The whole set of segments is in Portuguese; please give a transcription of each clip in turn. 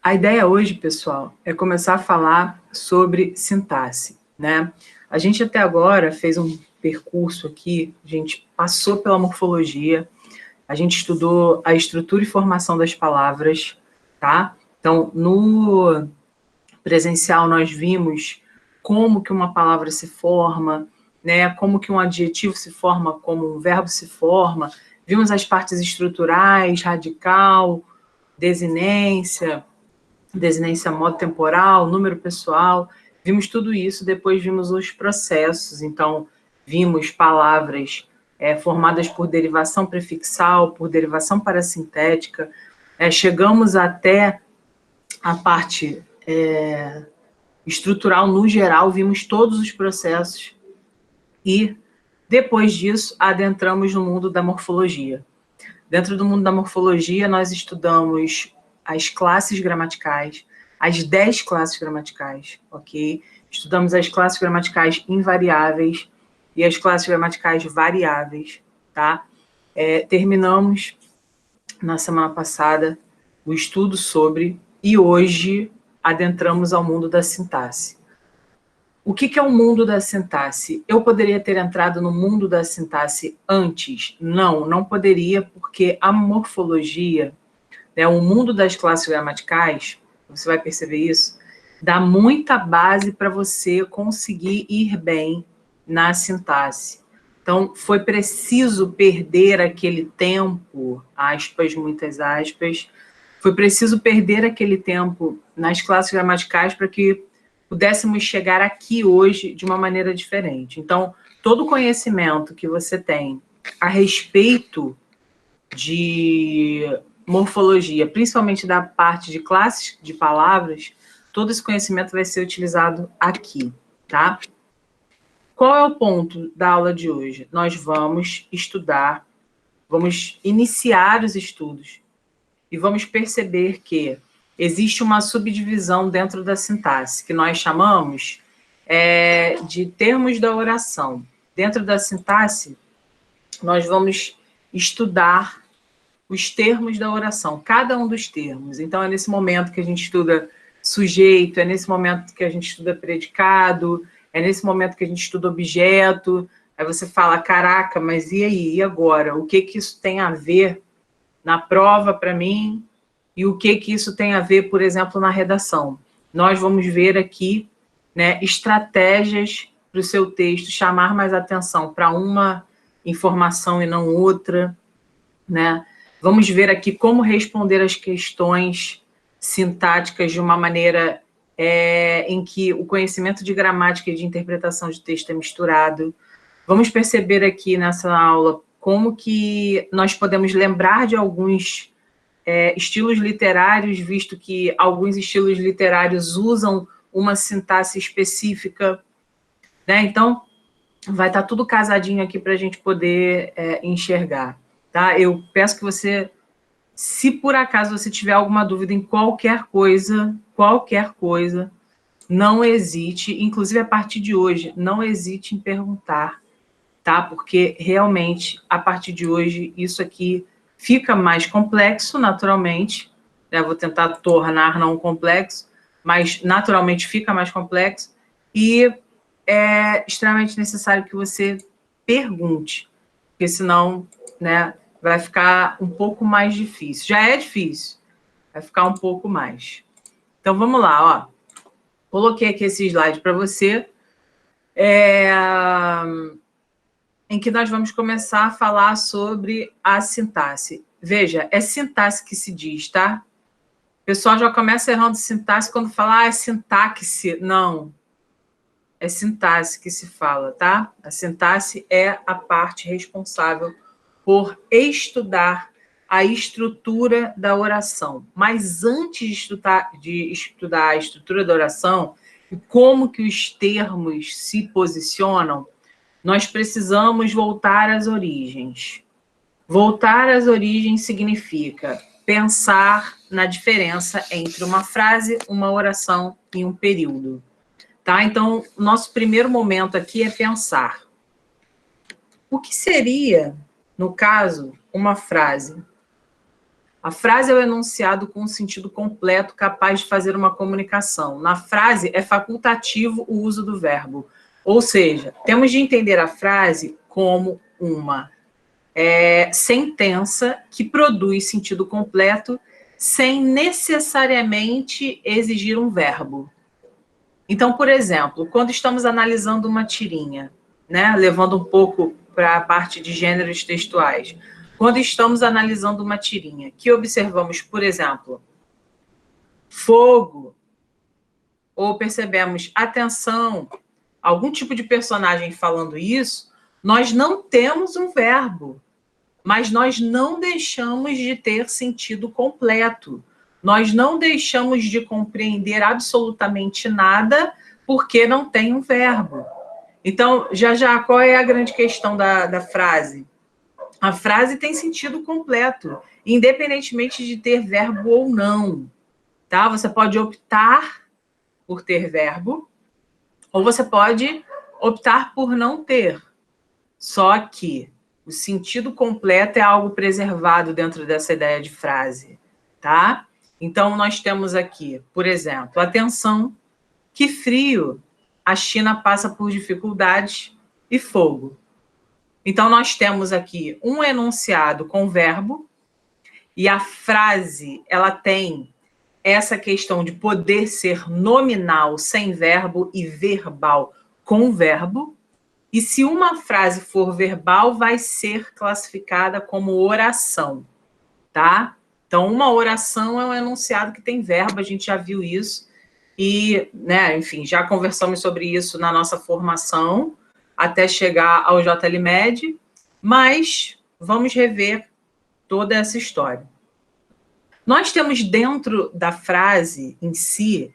A ideia hoje, pessoal, é começar a falar sobre sintaxe, né? A gente até agora fez um percurso aqui, a gente passou pela morfologia, a gente estudou a estrutura e formação das palavras, tá? Então, no presencial, nós vimos como que uma palavra se forma, né? Como que um adjetivo se forma, como um verbo se forma. Vimos as partes estruturais, radical, desinência modo temporal, número pessoal, vimos tudo isso, depois vimos os processos, então vimos palavras formadas por derivação prefixal, por derivação parasintética, chegamos até a parte estrutural no geral, vimos todos os processos e depois disso adentramos no mundo da morfologia. Dentro do mundo da morfologia, nós estudamos as classes gramaticais, as 10 classes gramaticais, ok? Estudamos as classes gramaticais invariáveis e as classes gramaticais variáveis, tá? Terminamos, na semana passada, o estudo sobre, e hoje adentramos ao mundo da sintaxe. O que é o mundo da sintaxe? Eu poderia ter entrado no mundo da sintaxe antes? Não, não poderia, porque a morfologia, né, o mundo das classes gramaticais, você vai perceber isso, dá muita base para você conseguir ir bem na sintaxe. Então, foi preciso perder aquele tempo, aspas, muitas aspas, foi preciso perder aquele tempo nas classes gramaticais para que pudéssemos chegar aqui hoje de uma maneira diferente. Então, todo o conhecimento que você tem a respeito de morfologia, principalmente da parte de classes de palavras, todo esse conhecimento vai ser utilizado aqui, tá? Qual é o ponto da aula de hoje? Nós vamos estudar, vamos iniciar os estudos e vamos perceber que existe uma subdivisão dentro da sintaxe, que nós chamamos de termos da oração. Dentro da sintaxe, nós vamos estudar os termos da oração, cada um dos termos. Então, é nesse momento que a gente estuda sujeito, é nesse momento que a gente estuda predicado, é nesse momento que a gente estuda objeto. Aí você fala, caraca, mas e aí, e agora? O que isso tem a ver na prova para mim? E o que isso tem a ver, por exemplo, na redação? Nós vamos ver aqui, né, estratégias para o seu texto chamar mais atenção para uma informação e não outra, né? Vamos ver aqui como responder as questões sintáticas de uma maneira em que o conhecimento de gramática e de interpretação de texto é misturado. Vamos perceber aqui nessa aula como que nós podemos lembrar de alguns estilos literários, visto que alguns estilos literários usam uma sintaxe específica, né? Então, vai estar tudo casadinho aqui para a gente poder enxergar, tá? Eu peço que você, se por acaso você tiver alguma dúvida em qualquer coisa, não hesite, inclusive a partir de hoje, não hesite em perguntar, tá? Porque realmente, a partir de hoje, isso aqui fica mais complexo, naturalmente, né? Vou tentar tornar não complexo, mas naturalmente fica mais complexo, e é extremamente necessário que você pergunte, porque senão, né, vai ficar um pouco mais difícil. Já é difícil, vai ficar um pouco mais. Então, vamos lá, ó. Coloquei aqui esse slide para você, em que nós vamos começar a falar sobre a sintaxe. Veja, é sintaxe que se diz, tá? O pessoal já começa errando sintaxe quando fala, é sintaxe. Não, é sintaxe que se fala, tá? A sintaxe é a parte responsável por estudar a estrutura da oração. Mas antes de estudar a estrutura da oração e como que os termos se posicionam, nós precisamos voltar às origens. Voltar às origens significa pensar na diferença entre uma frase, uma oração e um período. Tá? Então, nosso primeiro momento aqui é pensar. O que seria, no caso, uma frase? A frase é o enunciado com um sentido completo, capaz de fazer uma comunicação. Na frase, é facultativo o uso do verbo. Ou seja, temos de entender a frase como uma sentença que produz sentido completo sem necessariamente exigir um verbo. Então, por exemplo, quando estamos analisando uma tirinha, né, levando um pouco para a parte de gêneros textuais, quando estamos analisando uma tirinha, que observamos, por exemplo, fogo, ou percebemos atenção, algum tipo de personagem falando isso, nós não temos um verbo, mas nós não deixamos de ter sentido completo. Nós não deixamos de compreender absolutamente nada porque não tem um verbo. Então, já, qual é a grande questão da frase? A frase tem sentido completo, independentemente de ter verbo ou não. Tá? Você pode optar por ter verbo, ou você pode optar por não ter. Só que o sentido completo é algo preservado dentro dessa ideia de frase, tá? Então, nós temos aqui, por exemplo, atenção, que frio, a China passa por dificuldades e fogo. Então, nós temos aqui um enunciado com verbo, e a frase, ela tem essa questão de poder ser nominal sem verbo e verbal com verbo, e se uma frase for verbal, vai ser classificada como oração, tá? Então, uma oração é um enunciado que tem verbo, a gente já viu isso, e, né, enfim, já conversamos sobre isso na nossa formação, até chegar ao JLMed, mas vamos rever toda essa história. Nós temos dentro da frase em si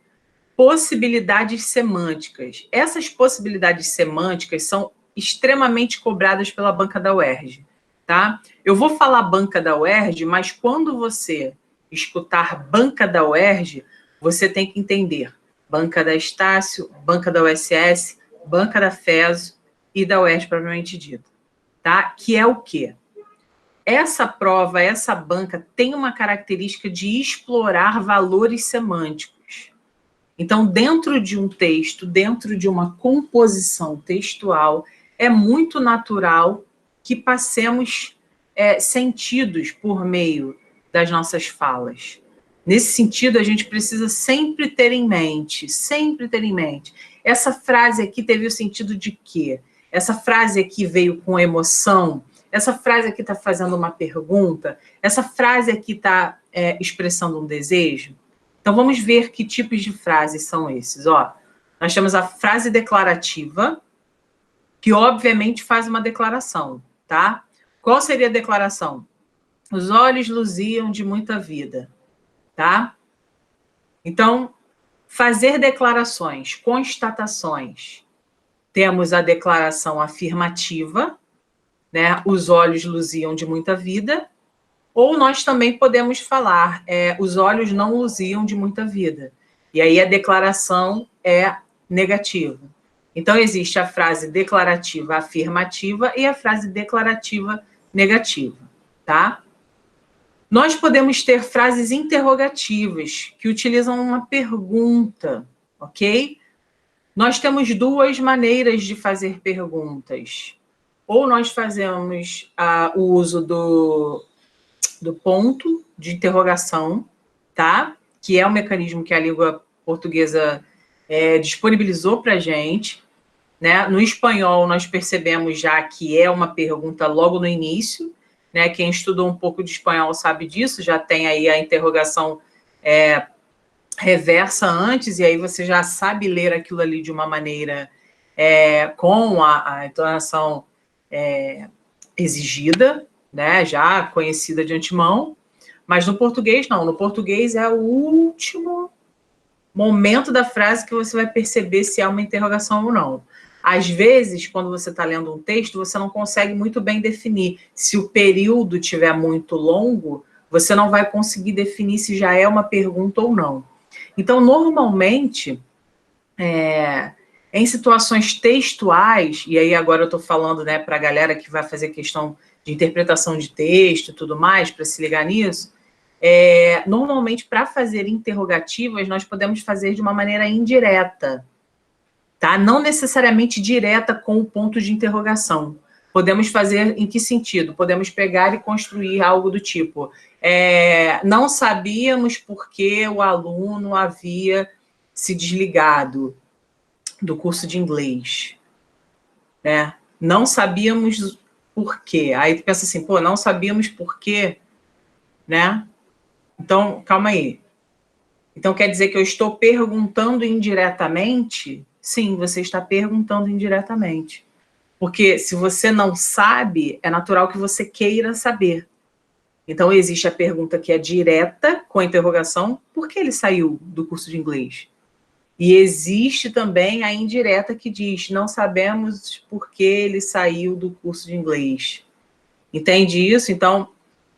possibilidades semânticas. Essas possibilidades semânticas são extremamente cobradas pela banca da UERJ, tá? Eu vou falar banca da UERJ, mas quando você escutar banca da UERJ, você tem que entender banca da Estácio, banca da USS, banca da FESO e da UERJ propriamente dita, tá? Que é o quê? Essa prova, essa banca tem uma característica de explorar valores semânticos. Então, dentro de um texto, dentro de uma composição textual, é muito natural que passemos sentidos por meio das nossas falas. Nesse sentido, a gente precisa sempre ter em mente, essa frase aqui teve o sentido de quê? Essa frase aqui veio com emoção? Essa frase aqui está fazendo uma pergunta? Essa frase aqui está expressando um desejo? Então, vamos ver que tipos de frases são esses. Ó, nós temos a frase declarativa, que obviamente faz uma declaração, tá? Qual seria a declaração? Os olhos luziam de muita vida, tá? Então, fazer declarações, constatações. Temos a declaração afirmativa, né? Os olhos luziam de muita vida. Ou nós também podemos falar, os olhos não luziam de muita vida. E aí a declaração é negativa. Então, existe a frase declarativa afirmativa e a frase declarativa negativa, tá? Nós podemos ter frases interrogativas, que utilizam uma pergunta, ok? Nós temos duas maneiras de fazer perguntas. Ou nós fazemos o uso do ponto de interrogação, tá? Que é um mecanismo que a língua portuguesa disponibilizou para a gente, né? No espanhol, nós percebemos já que é uma pergunta logo no início, né? Quem estudou um pouco de espanhol sabe disso, já tem aí a interrogação reversa antes, e aí você já sabe ler aquilo ali de uma maneira com a entonação exigida, né, já conhecida de antemão, mas no português não, no português é o último momento da frase que você vai perceber se há uma interrogação ou não. Às vezes, quando você está lendo um texto, você não consegue muito bem definir. Se o período estiver muito longo, você não vai conseguir definir se já é uma pergunta ou não. Então, normalmente, em situações textuais, e aí agora eu estou falando, né, para a galera que vai fazer questão de interpretação de texto e tudo mais, para se ligar nisso, Normalmente, para fazer interrogativas, nós podemos fazer de uma maneira indireta, tá? Não necessariamente direta com o ponto de interrogação. Podemos fazer em que sentido? Podemos pegar e construir algo do tipo: não sabíamos por que o aluno havia se desligado do curso de inglês, né? Não sabíamos por quê. Aí tu pensa assim, pô, não sabíamos por quê, né? Então, calma aí. Então, quer dizer que eu estou perguntando indiretamente? Sim, você está perguntando indiretamente. Porque se você não sabe, é natural que você queira saber. Então, existe a pergunta que é direta, com a interrogação, por que ele saiu do curso de inglês? E existe também a indireta que diz, não sabemos por que ele saiu do curso de inglês. Entende isso? Então,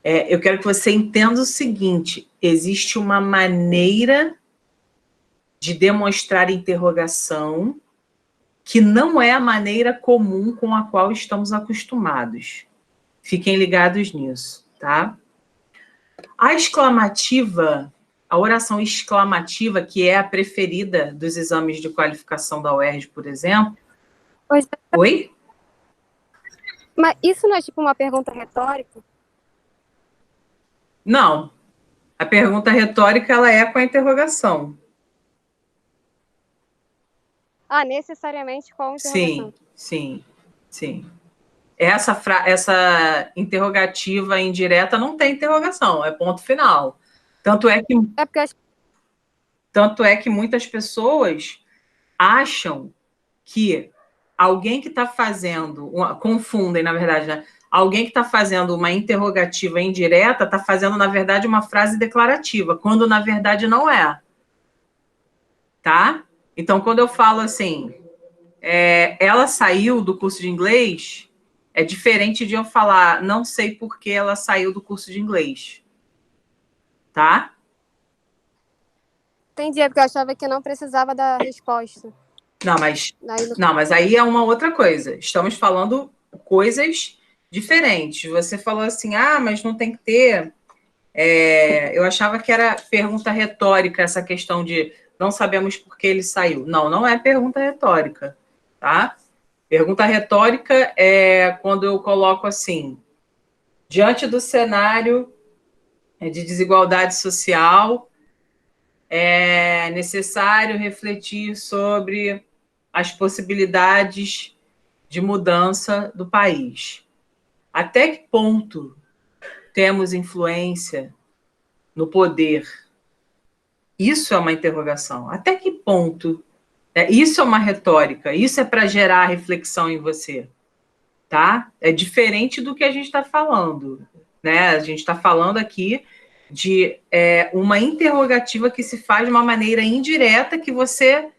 eu quero que você entenda o seguinte, existe uma maneira de demonstrar interrogação que não é a maneira comum com a qual estamos acostumados. Fiquem ligados nisso, tá? A exclamativa, a oração exclamativa, que é a preferida dos exames de qualificação da UERJ, por exemplo. Pois é. Oi? Mas isso não é tipo uma pergunta retórica? Não. A pergunta retórica, ela é com a interrogação. Ah, necessariamente com interrogação. Sim. Essa interrogativa indireta não tem interrogação, é ponto final. Tanto é que muitas pessoas acham que alguém que está fazendo, confundem, na verdade, né? Alguém que está fazendo uma interrogativa indireta está fazendo, na verdade, uma frase declarativa, quando, na verdade, não é. Tá? Então, quando eu falo assim, ela saiu do curso de inglês, é diferente de eu falar, não sei por que ela saiu do curso de inglês. Tá? Entendi, porque eu achava que não precisava da resposta. Não, mas aí é uma outra coisa. Estamos falando coisas diferentes. Você falou assim, mas não tem que ter... eu achava que era pergunta retórica essa questão de não sabemos por que ele saiu. Não, não é pergunta retórica, tá? Pergunta retórica é quando eu coloco assim, diante do cenário de desigualdade social, é necessário refletir sobre as possibilidades de mudança do país. Até que ponto temos influência no poder? Isso é uma interrogação. Até que ponto? Isso é uma retórica, isso é para gerar reflexão em você, tá? É diferente do que a gente está falando, né? A gente está falando aqui de uma interrogativa que se faz de uma maneira indireta que você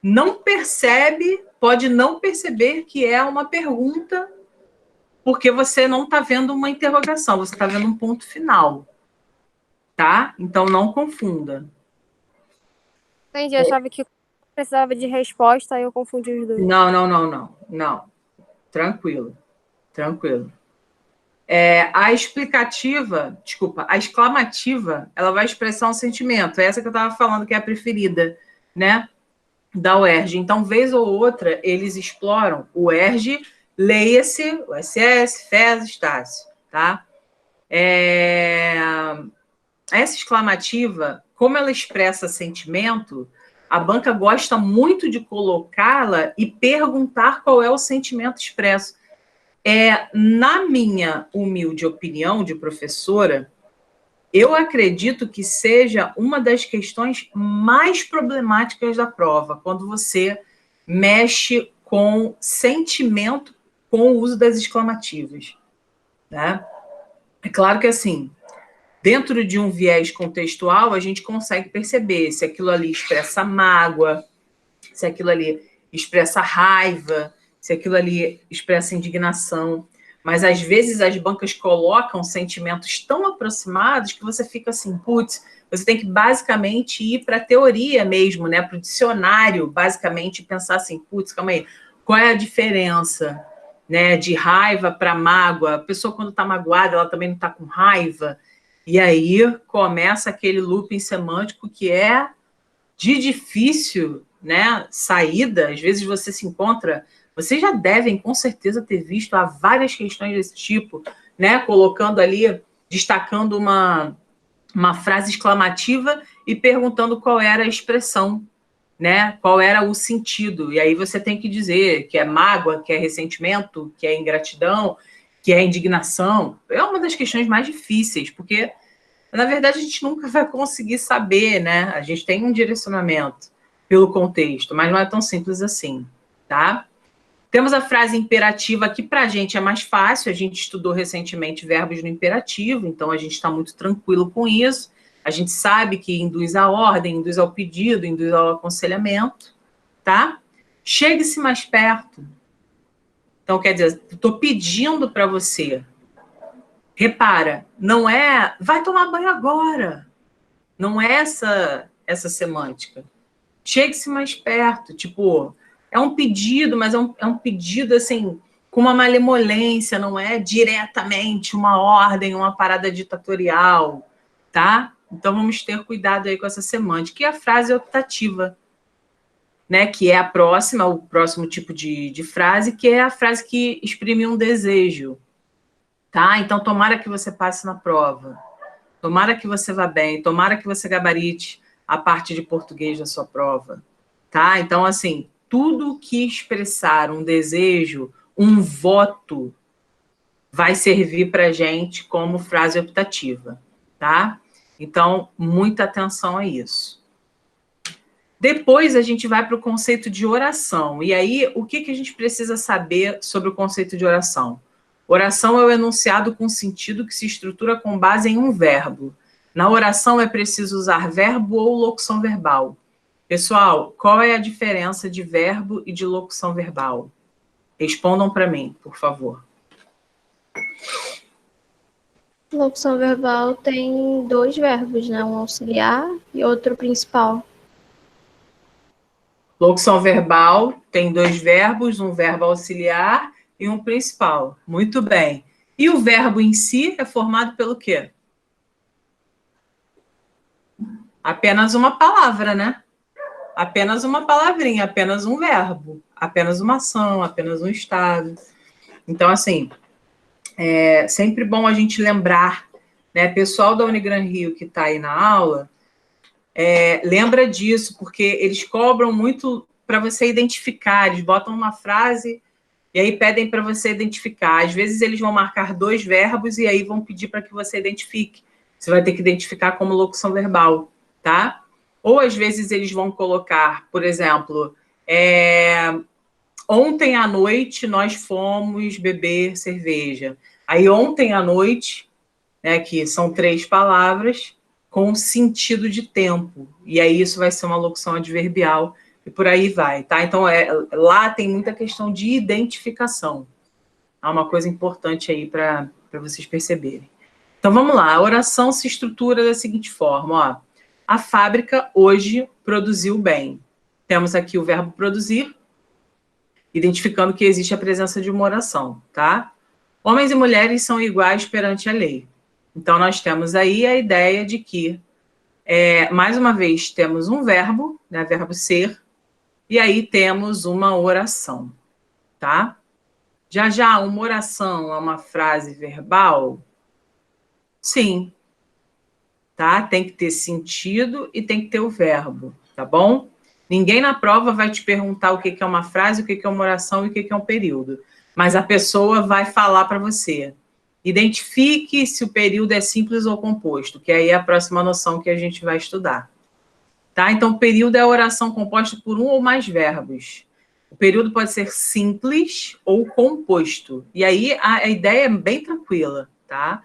não percebe, pode não perceber que é uma pergunta, porque você não está vendo uma interrogação, você está vendo um ponto final, tá? Então, não confunda. Entendi, eu achava que precisava de resposta, aí eu confundi os dois. Não. Tranquilo. A exclamativa, ela vai expressar um sentimento, essa que eu estava falando que é a preferida, né, da UERJ. Então, vez ou outra, eles exploram o UERJ, leia-se, o SS, FES, Estácio, tá? Essa exclamativa, como ela expressa sentimento, a banca gosta muito de colocá-la e perguntar qual é o sentimento expresso. Na minha humilde opinião de professora, eu acredito que seja uma das questões mais problemáticas da prova, quando você mexe com sentimento com o uso das exclamativas, né? É claro que, assim, dentro de um viés contextual, a gente consegue perceber se aquilo ali expressa mágoa, se aquilo ali expressa raiva, se aquilo ali expressa indignação. Mas, às vezes, as bancas colocam sentimentos tão aproximados que você fica assim, putz, você tem que basicamente ir para a teoria mesmo, né? Para o dicionário, basicamente, pensar assim, putz, calma aí, qual é a diferença, né, de raiva para mágoa? A pessoa, quando está magoada, ela também não está com raiva. E aí começa aquele looping semântico que é de difícil, né, saída. Às vezes você se encontra... Vocês já devem, com certeza, ter visto há várias questões desse tipo, né, colocando ali, destacando uma frase exclamativa e perguntando qual era a expressão, né, qual era o sentido. E aí você tem que dizer que é mágoa, que é ressentimento, que é ingratidão, que é indignação. É uma das questões mais difíceis, porque, na verdade, a gente nunca vai conseguir saber, né? A gente tem um direcionamento pelo contexto, mas não é tão simples assim, tá? Temos a frase imperativa, que para a gente é mais fácil. A gente estudou recentemente verbos no imperativo, então a gente está muito tranquilo com isso. A gente sabe que induz à ordem, induz ao pedido, induz ao aconselhamento, tá? Chegue-se mais perto. Então, quer dizer, estou pedindo para você. Repara, não é vai tomar banho agora. Não é essa semântica. Chegue-se mais perto, tipo, é um pedido, mas é um pedido, assim, com uma malemolência, não é diretamente uma ordem, uma parada ditatorial, tá? Então, vamos ter cuidado aí com essa semântica. E a frase optativa, né, que é o próximo tipo de frase, que é a frase que exprime um desejo, tá? Então, tomara que você passe na prova, tomara que você vá bem, tomara que você gabarite a parte de português da sua prova, tá? Então, assim, tudo que expressar um desejo, um voto, vai servir para a gente como frase optativa, tá? Então, muita atenção a isso. Depois, a gente vai para o conceito de oração. E aí, o que a gente precisa saber sobre o conceito de oração? Oração é o enunciado com sentido que se estrutura com base em um verbo. Na oração, é preciso usar verbo ou locução verbal. Pessoal, qual é a diferença de verbo e de locução verbal? Respondam para mim, por favor. Locução verbal tem 2 verbos, né? Um auxiliar e outro principal. Locução verbal tem 2 verbos, um verbo auxiliar e um principal. Muito bem. E o verbo em si é formado pelo quê? Apenas uma palavra, né? Apenas uma palavrinha, apenas um verbo, apenas uma ação, apenas um estado. Então, assim, é sempre bom a gente lembrar, né? Pessoal da Unigran Rio que está aí na aula, lembra disso, porque eles cobram muito para você identificar, eles botam uma frase e aí pedem para você identificar. Às vezes eles vão marcar 2 verbos e aí vão pedir para que você identifique. Você vai ter que identificar como locução verbal, tá? Ou às vezes eles vão colocar, por exemplo, ontem à noite nós fomos beber cerveja. Aí ontem à noite, né, que são 3 palavras, com sentido de tempo. E aí isso vai ser uma locução adverbial e por aí vai, tá? Então, lá tem muita questão de identificação. É uma coisa importante aí para vocês perceberem. Então, vamos lá. A oração se estrutura da seguinte forma, ó. A fábrica hoje produziu bem. Temos aqui o verbo produzir, identificando que existe a presença de uma oração, tá? Homens e mulheres são iguais perante a lei. Então, nós temos aí a ideia de que, mais uma vez, temos um verbo, né, verbo ser, e aí temos uma oração, tá? Já, uma oração é uma frase verbal? Sim, tá? Tem que ter sentido e tem que ter o verbo, tá bom? Ninguém na prova vai te perguntar o que é uma frase, o que é uma oração e o que é um período. Mas a pessoa vai falar para você. Identifique se o período é simples ou composto, que aí é a próxima noção que a gente vai estudar. Tá? Então, o período é a oração composta por um ou mais verbos. O período pode ser simples ou composto. E aí a ideia é bem tranquila, tá?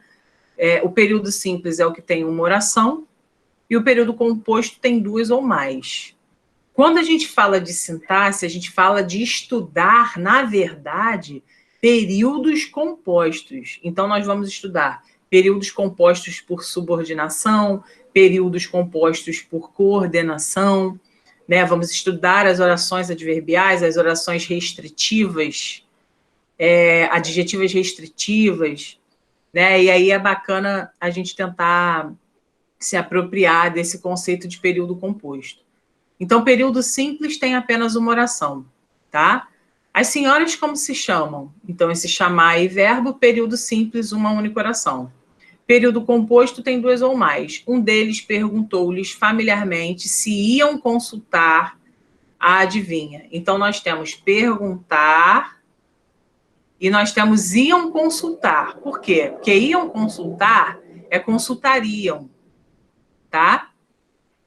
O período simples é o que tem uma oração e o período composto tem 2 ou mais. Quando a gente fala de sintaxe, a gente fala de estudar, na verdade, períodos compostos. Então, nós vamos estudar períodos compostos por subordinação, períodos compostos por coordenação, né? Vamos estudar as orações adverbiais, as orações restritivas, adjetivas restritivas, né? E aí é bacana a gente tentar se apropriar desse conceito de período composto. Então, período simples tem apenas uma oração, tá? As senhoras como se chamam? Então, esse chamar e verbo, período simples, uma única oração. Período composto tem duas ou mais. Um deles perguntou-lhes familiarmente se iam consultar a adivinha. Então, nós temos perguntar e nós temos iam consultar. Por quê? Porque iam consultar é consultariam, tá?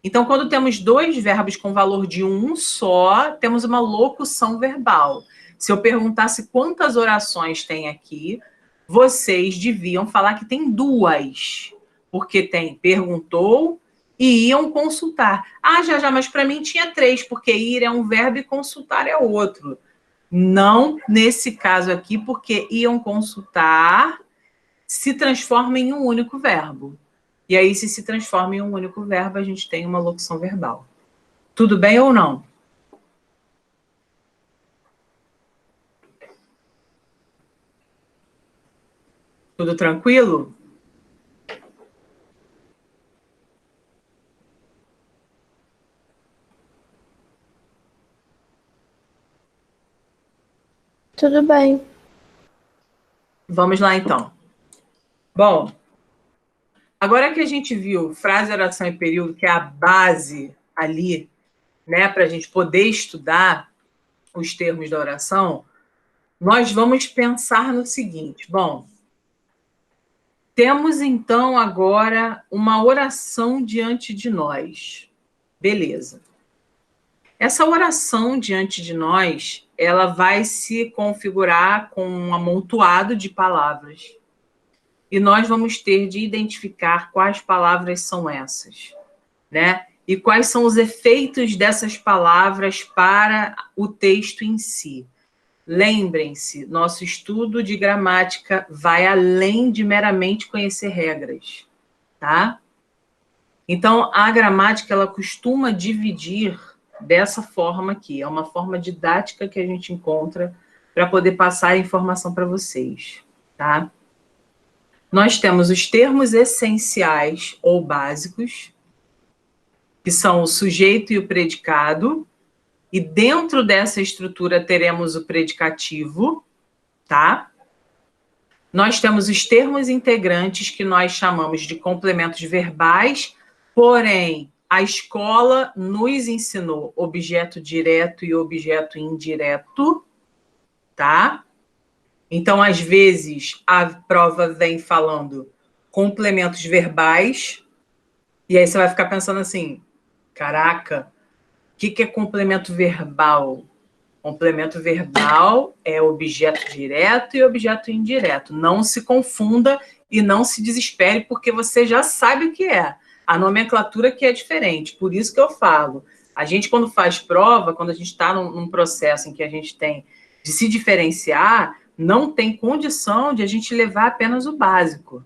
Então, quando temos dois verbos com valor de um só, temos uma locução verbal. Se eu perguntasse quantas orações tem aqui, vocês deviam falar que tem duas, porque tem perguntou e iam consultar. Ah, já, mas para mim tinha três, porque ir é um verbo e consultar é outro. Não nesse caso aqui, porque iam consultar se transforma em um único verbo. E aí, se transforma em um único verbo, a gente tem uma locução verbal. Tudo bem ou não? Tudo tranquilo? Tudo bem. Vamos lá, então. Bom, agora que a gente viu frase, oração e período, que é a base ali, né, para a gente poder estudar os termos da oração, nós vamos pensar no seguinte. Bom, temos, então, agora uma oração diante de nós. Beleza. Essa oração diante de nós, ela vai se configurar com um amontoado de palavras. E nós vamos ter de identificar quais palavras são essas, né? E quais são os efeitos dessas palavras para o texto em si. Lembrem-se, nosso estudo de gramática vai além de meramente conhecer regras, tá? Então, a gramática, ela costuma dividir dessa forma aqui. É uma forma didática que a gente encontra para poder passar a informação para vocês, tá? Nós temos os termos essenciais ou básicos, que são o sujeito e o predicado, e dentro dessa estrutura teremos o predicativo, tá? Nós temos os termos integrantes, que nós chamamos de complementos verbais, porém, a escola nos ensinou objeto direto e objeto indireto, tá? Então, às vezes, a prova vem falando complementos verbais, e aí você vai ficar pensando assim, caraca, o que é complemento verbal? Complemento verbal é objeto direto e objeto indireto. Não se confunda e não se desespere, porque você já sabe o que é. A nomenclatura que é diferente. Por isso que eu falo. A gente, quando faz prova, quando a gente está num processo em que a gente tem de se diferenciar, não tem condição de a gente levar apenas o básico.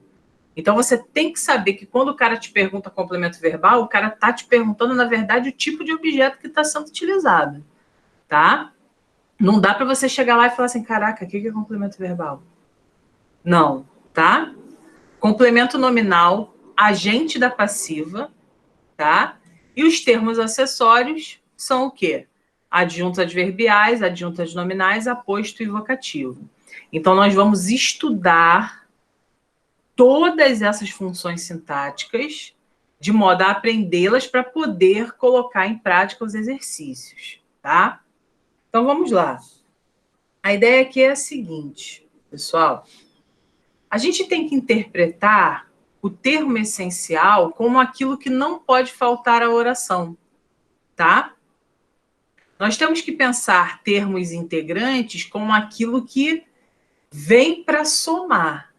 Então, você tem que saber que quando o cara te pergunta complemento verbal, o cara está te perguntando, na verdade, o tipo de objeto que está sendo utilizado. Tá? Não dá para você chegar lá e falar assim, caraca, o que é complemento verbal? Não, tá? Complemento nominal, agente da passiva, tá? E os termos acessórios são o quê? Adjuntos adverbiais, adjuntos nominais, aposto e vocativo. Então, nós vamos estudar todas essas funções sintáticas de modo a aprendê-las para poder colocar em prática os exercícios, tá? Então, vamos lá. A ideia aqui é a seguinte, pessoal. A gente tem que interpretar o termo essencial como aquilo que não pode faltar à oração, tá? Nós temos que pensar termos integrantes como aquilo que vem para somar.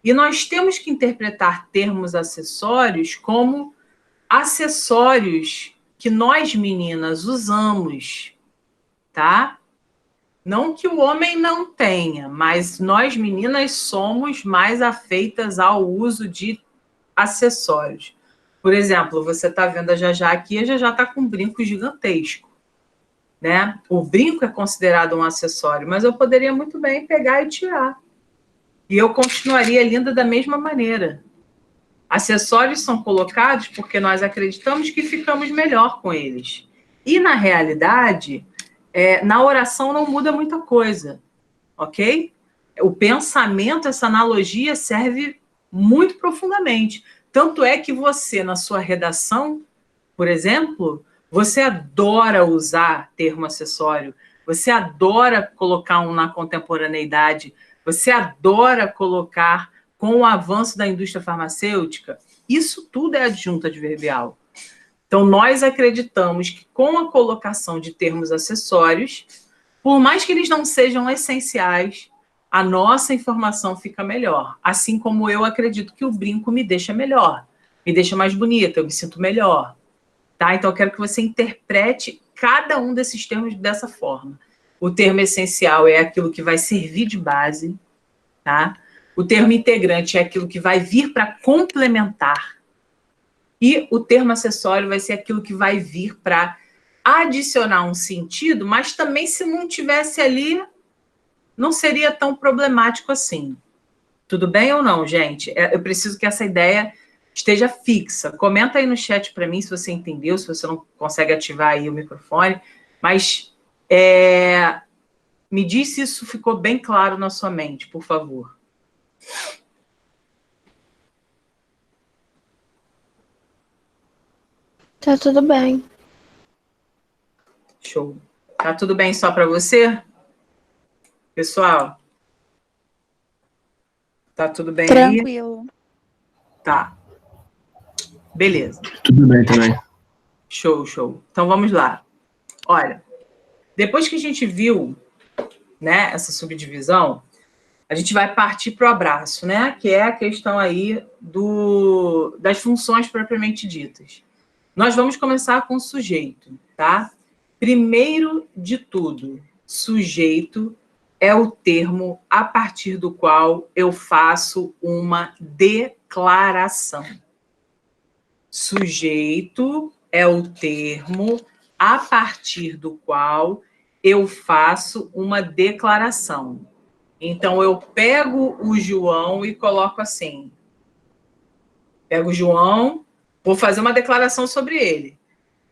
E nós temos que interpretar termos acessórios como acessórios que nós, meninas, usamos, tá? Não que o homem não tenha, mas nós, meninas, somos mais afeitas ao uso de acessórios. Por exemplo, você está vendo a Jajá aqui, a Jajá está com um brinco gigantesco, né? O brinco é considerado um acessório, mas eu poderia muito bem pegar e tirar, E eu continuaria linda da mesma maneira. Acessórios são colocados porque nós acreditamos que ficamos melhor com eles. E, na realidade, na oração não muda muita coisa, ok? O pensamento, essa analogia, serve muito profundamente. Tanto é que você, na sua redação, por exemplo, você adora usar termo acessório, você adora colocar um na contemporaneidade, você adora colocar com o avanço da indústria farmacêutica. Isso tudo é adjunto adverbial. Então, nós acreditamos que com a colocação de termos acessórios, por mais que eles não sejam essenciais, a nossa informação fica melhor. Assim como eu acredito que o brinco me deixa melhor, me deixa mais bonita, eu me sinto melhor. Tá? Então, eu quero que você interprete cada um desses termos dessa forma. O termo essencial é aquilo que vai servir de base, tá? O termo integrante é aquilo que vai vir para complementar. E o termo acessório vai ser aquilo que vai vir para adicionar um sentido, mas também, se não tivesse ali, não seria tão problemático assim. Tudo bem ou não, gente? Eu preciso que essa ideia esteja fixa. Comenta aí no chat para mim se você entendeu, se você não consegue ativar aí o microfone. Mas me diz se isso ficou bem claro na sua mente, por favor. Tá tudo bem. Show. Tá tudo bem só para você? Pessoal? Tá tudo bem aí? Tranquilo. Tá. Beleza. Tudo bem também. Show, show. Então, vamos lá. Olha, depois que a gente viu, né, essa subdivisão, a gente vai partir para o abraço, né, que é a questão aí das funções propriamente ditas. Nós vamos começar com o sujeito, tá? Primeiro de tudo, sujeito é o termo a partir do qual eu faço uma declaração. Sujeito é o termo a partir do qual eu faço uma declaração. Então, eu pego o João e coloco assim. Pego o João, vou fazer uma declaração sobre ele.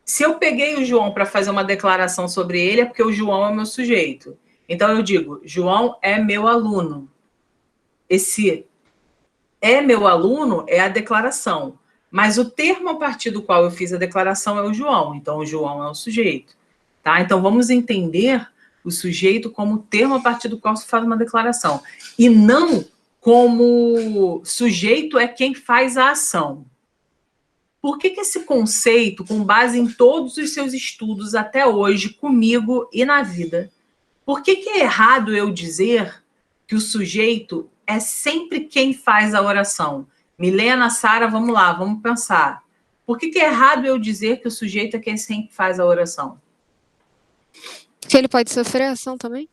Se eu peguei o João para fazer uma declaração sobre ele, é porque o João é o meu sujeito. Então, eu digo, João é meu aluno. Esse é meu aluno é a declaração. Mas o termo a partir do qual eu fiz a declaração é o João. Então, o João é o sujeito. Tá? Então, vamos entender o sujeito como o termo a partir do qual se faz uma declaração. E não como sujeito é quem faz a ação. Por que esse conceito, com base em todos os seus estudos até hoje, comigo e na vida, por que é errado eu dizer que o sujeito é sempre quem faz a oração? Milena, Sara, vamos lá, vamos pensar. Por que é errado eu dizer que o sujeito é quem sempre faz a oração? Que ele pode sofrer ação também?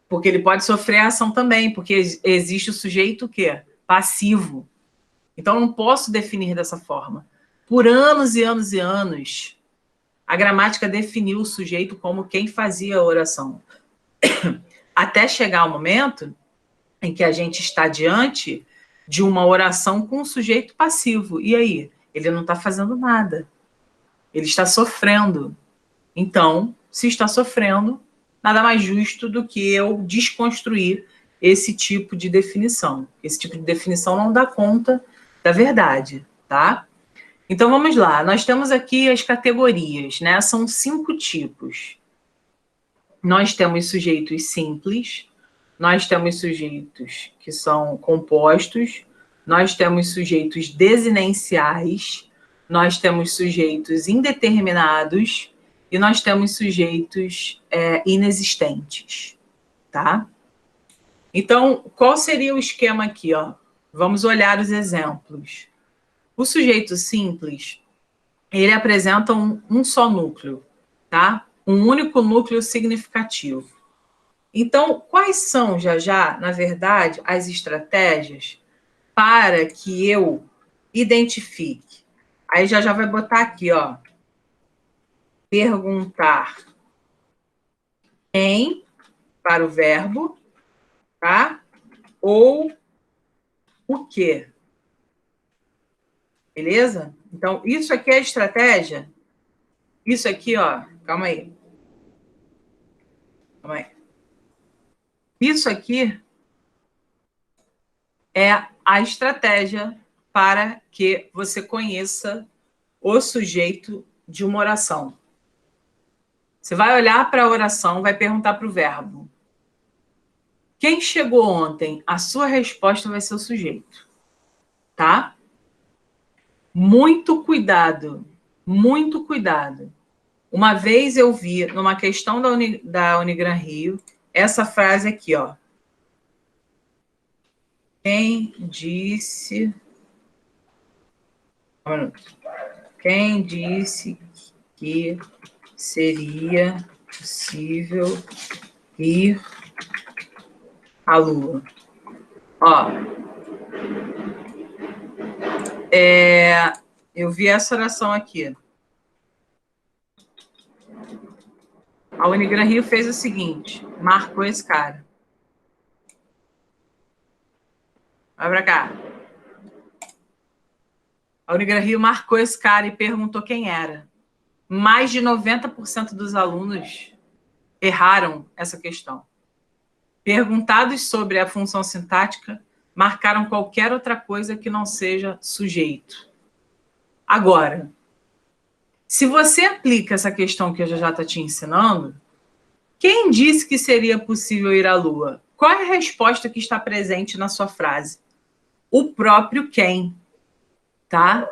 Porque ele pode sofrer a ação também, porque existe o sujeito o quê? Passivo. Então, eu não posso definir dessa forma. Por anos e anos e anos, a gramática definiu o sujeito como quem fazia a oração. Até chegar o momento em que a gente está diante de uma oração com um sujeito passivo. E aí? Ele não está fazendo nada. Ele está sofrendo. Então, se está sofrendo, nada mais justo do que eu desconstruir esse tipo de definição. Esse tipo de definição não dá conta da verdade, tá? Então, vamos lá. Nós temos aqui as categorias, né? São 5 tipos. Nós temos sujeitos simples, nós temos sujeitos que são compostos, nós temos sujeitos desinenciais, nós temos sujeitos indeterminados e nós temos sujeitos inexistentes, tá? Então, qual seria o esquema aqui, ó? Vamos olhar os exemplos. O sujeito simples, ele apresenta um só núcleo, tá? Um único núcleo significativo. Então, quais são, já, na verdade, as estratégias para que eu identifique? Aí já vai botar aqui, ó. Perguntar quem para o verbo, tá? Ou o quê. Beleza? Então, isso aqui é a estratégia. Isso aqui, ó, calma aí. Calma aí. Isso aqui é a estratégia para que você conheça o sujeito de uma oração. Você vai olhar para a oração, vai perguntar para o verbo. Quem chegou ontem? A sua resposta vai ser o sujeito. Tá? Muito cuidado. Muito cuidado. Uma vez eu vi, numa questão da Unigran Rio, essa frase aqui, ó. Quem disse... Quem disse que seria possível ir à Lua? Ó, eu vi essa oração aqui. A Unigran Rio fez o seguinte, marcou esse cara. Vai pra cá. A Unigran Rio marcou esse cara e perguntou quem era. Mais de 90% dos alunos erraram essa questão. Perguntados sobre a função sintática, marcaram qualquer outra coisa que não seja sujeito. Agora, se você aplica essa questão que eu já estou te ensinando, quem disse que seria possível ir à Lua? Qual é a resposta que está presente na sua frase? O próprio quem, tá?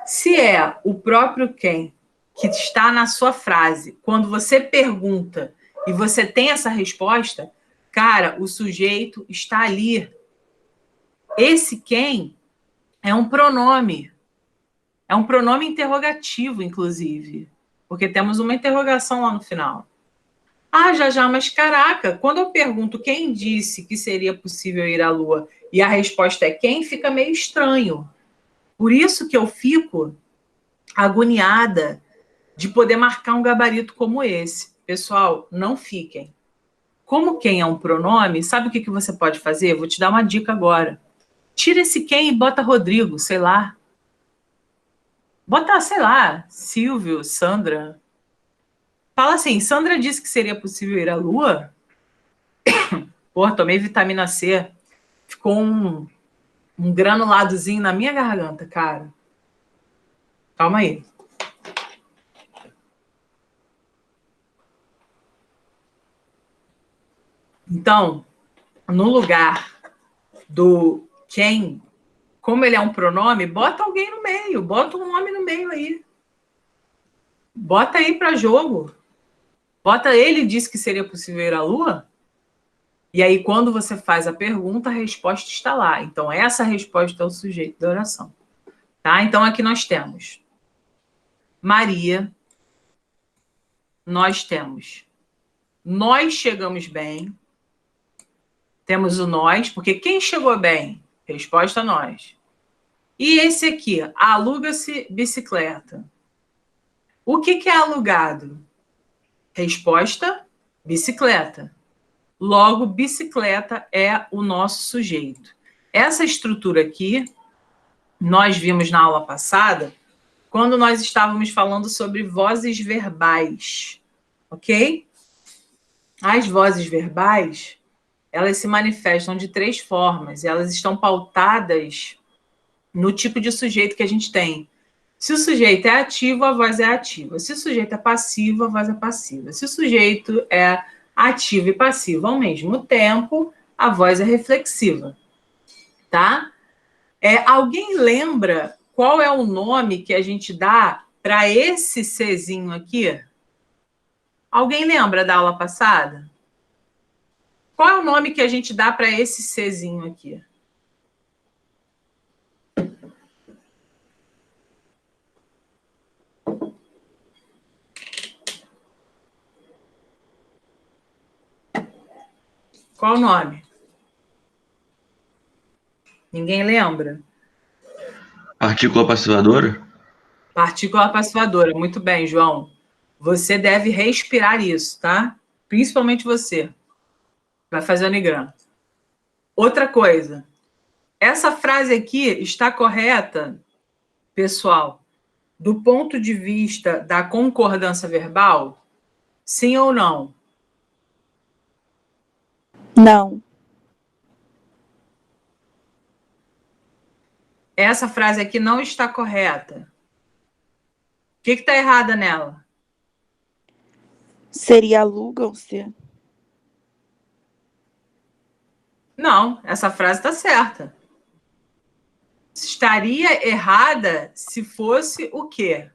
Se é o próprio quem que está na sua frase, quando você pergunta e você tem essa resposta, cara, o sujeito está ali. Esse quem é um pronome. É um pronome interrogativo, inclusive, porque temos uma interrogação lá no final. Ah, já, mas caraca, quando eu pergunto quem disse que seria possível ir à Lua e a resposta é quem, fica meio estranho. Por isso que eu fico agoniada de poder marcar um gabarito como esse. Pessoal, não fiquem. Como quem é um pronome, sabe o que você pode fazer? Vou te dar uma dica agora. Tira esse quem e bota Rodrigo, sei lá. Bota, sei lá, Silvio, Sandra. Fala assim, Sandra disse que seria possível ir à Lua? Pô, tomei vitamina C. Ficou um granuladozinho na minha garganta, cara. Calma aí. Então, no lugar do quem, como ele é um pronome, bota alguém no meio, bota um nome no meio aí. Bota aí para jogo. Bota ele disse que seria possível ir à Lua? E aí, quando você faz a pergunta, a resposta está lá. Então, essa resposta é o sujeito da oração. Tá? Então, aqui nós temos Maria, nós temos nós chegamos bem, temos o nós, porque quem chegou bem? Resposta nós. E esse aqui, aluga-se bicicleta. O que é alugado? Resposta, bicicleta. Logo, bicicleta é o nosso sujeito. Essa estrutura aqui, nós vimos na aula passada, quando nós estávamos falando sobre vozes verbais, ok? As vozes verbais, elas se manifestam de 3 formas, e elas estão pautadas no tipo de sujeito que a gente tem. Se o sujeito é ativo, a voz é ativa. Se o sujeito é passivo, a voz é passiva. Se o sujeito é ativo e passivo ao mesmo tempo, a voz é reflexiva. Tá? Alguém lembra qual é o nome que a gente dá para esse Czinho aqui? Alguém lembra da aula passada? Qual é o nome que a gente dá para esse Czinho aqui? Qual o nome? Ninguém lembra? Partícula passivadora? Partícula passivadora. Muito bem, João. Você deve respirar isso, tá? Principalmente você. Vai fazer o Unigran. Outra coisa. Essa frase aqui está correta, pessoal, do ponto de vista da concordância verbal? Sim ou não? Não. Essa frase aqui não está correta. O que está errada nela? Seria alugam-se? Não, essa frase está certa. Estaria errada se fosse o quê?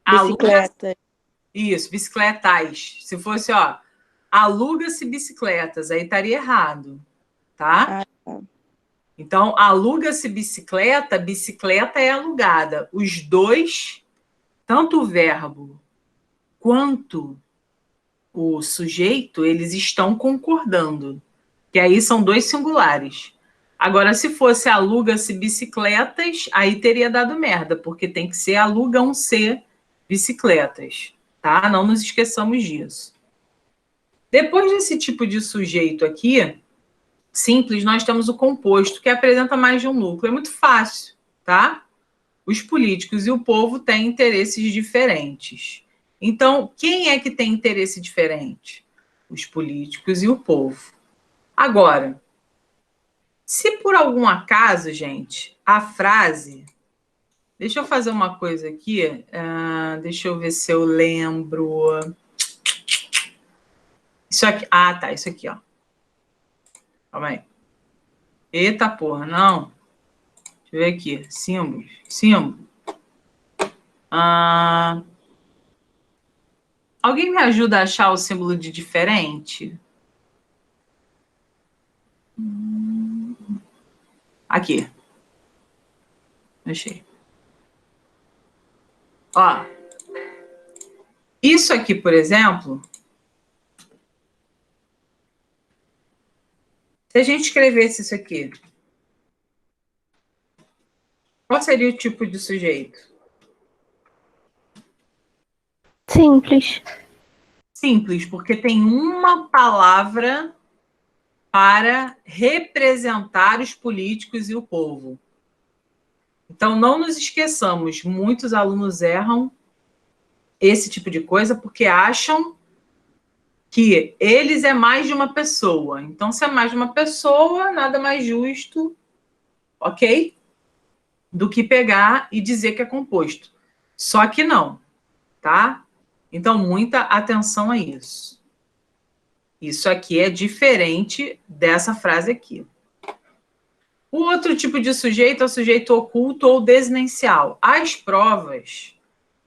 Bicicleta. Isso, bicicletais. Se fosse, ó, aluga-se bicicletas, aí estaria errado, tá? Ah, tá. Então, aluga-se bicicleta, bicicleta é alugada. Os dois, tanto o verbo quanto o sujeito, eles estão concordando. Que aí são dois singulares. Agora, se fosse aluga-se bicicletas, aí teria dado merda, porque tem que ser alugam-se bicicletas, tá? Não nos esqueçamos disso. Depois desse tipo de sujeito aqui, simples, nós temos o composto, que apresenta mais de um núcleo. É muito fácil, tá? Os políticos e o povo têm interesses diferentes. Então, quem é que tem interesse diferente? Os políticos e o povo. Agora, se por algum acaso, gente, a frase... Deixa eu fazer uma coisa aqui. Deixa eu ver se eu lembro. Isso aqui. Ah, tá. Isso aqui, ó. Calma aí. Eita porra, não. Deixa eu ver aqui. Símbolo. Símbolo. Alguém me ajuda a achar o símbolo de diferente? Aqui. Achei. Ó. Isso aqui, por exemplo, se a gente escrevesse isso aqui, qual seria o tipo de sujeito? Simples. Simples, porque tem uma palavra para representar os políticos e o povo. Então, não nos esqueçamos, muitos alunos erram esse tipo de coisa porque acham que eles é mais de uma pessoa. Então, se é mais de uma pessoa, nada mais justo, ok? Do que pegar e dizer que é composto. Só que não, tá? Então, muita atenção a isso. Isso aqui é diferente dessa frase aqui. O outro tipo de sujeito é o sujeito oculto ou desinencial. As provas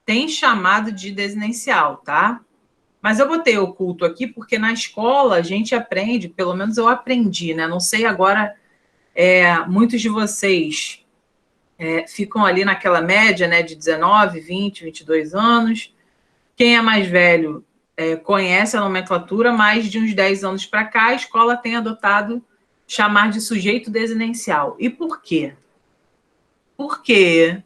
têm chamado de desinencial, tá? Mas eu botei oculto aqui porque na escola a gente aprende, pelo menos eu aprendi, né? Não sei agora, muitos de vocês ficam ali naquela média, né, de 19, 20, 22 anos. Quem é mais velho conhece a nomenclatura, mais de uns 10 anos para cá, a escola tem adotado chamar de sujeito desinencial. E por quê? Porque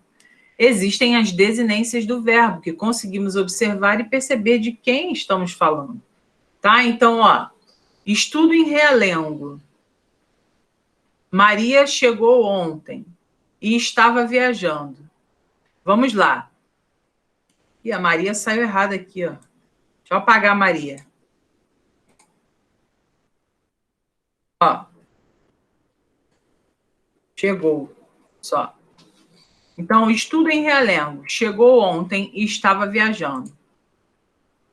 existem as desinências do verbo, que conseguimos observar e perceber de quem estamos falando. Tá? Então, ó, estudo em realengo. Maria chegou ontem e estava viajando. Vamos lá. E a Maria saiu errada aqui, ó. Deixa eu apagar a Maria. Ó. Chegou. Só. Então, estudo em realengo. Chegou ontem e estava viajando.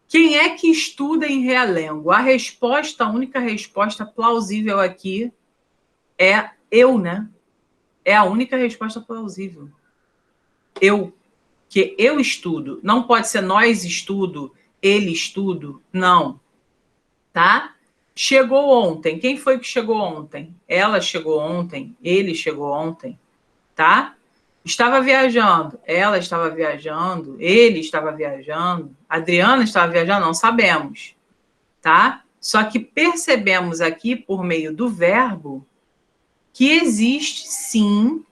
Quem é que estuda em realengo? A única resposta plausível aqui é eu, né? É a única resposta plausível. Eu. Que eu estudo. Não pode ser nós estudo, ele estudo. Não. Tá? Chegou ontem. Quem foi que chegou ontem? Ela chegou ontem. Ele chegou ontem. Tá? Estava viajando. Ela estava viajando. Ele estava viajando. Adriana estava viajando. Não sabemos. Tá? Só que percebemos aqui, por meio do verbo, que existe, sim,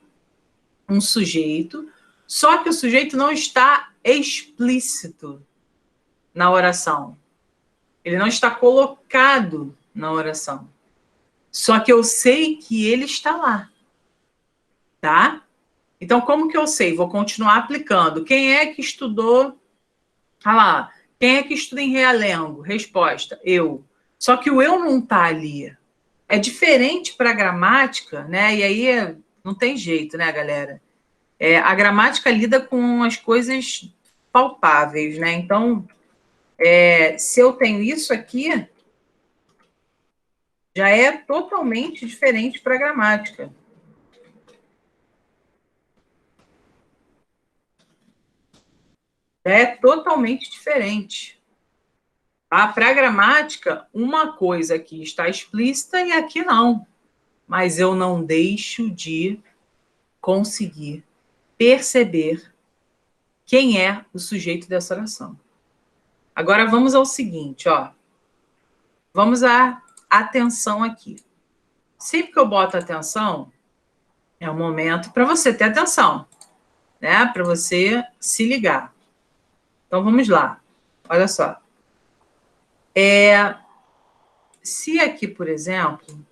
um sujeito, só que o sujeito não está explícito na oração. Ele não está colocado na oração. Só que eu sei que ele está lá. tá? Então, como que eu sei? Vou continuar aplicando. Quem é que estudou? Olha lá. Quem é que estuda em realengo? Resposta, eu. Só que o eu não está ali. É diferente para a gramática, né? E aí não tem jeito, né, galera? A gramática lida com as coisas palpáveis, né? Então, se eu tenho isso aqui, já é totalmente diferente para a gramática. É totalmente diferente. Para a gramática, uma coisa aqui está explícita e aqui não. Mas eu não deixo de conseguir perceber quem é o sujeito dessa oração. Agora vamos ao seguinte, ó. Vamos à atenção aqui. Sempre que eu boto atenção, é um momento para você ter atenção, né? Para você se ligar. Então vamos lá. Olha só. Se aqui, por exemplo,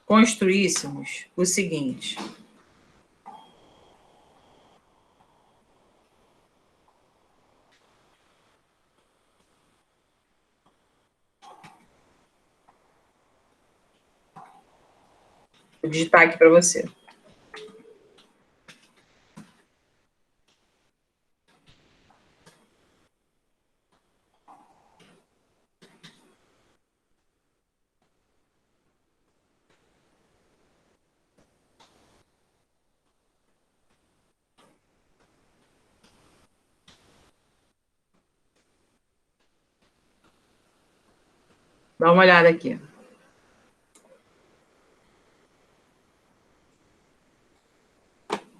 construíssemos o seguinte. Vou digitar aqui para você. Dá uma olhada aqui.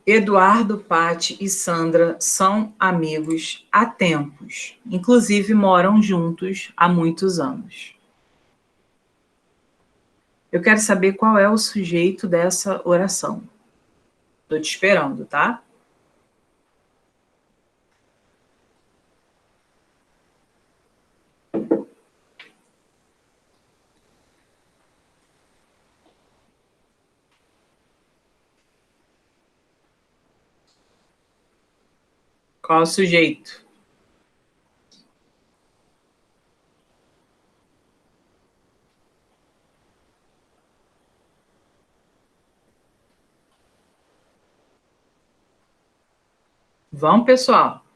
Eduardo, Pati e Sandra são amigos há tempos. Inclusive, moram juntos há muitos anos. Eu quero saber qual é o sujeito dessa oração. Estou te esperando, tá? Qual é o sujeito? Vamos, pessoal.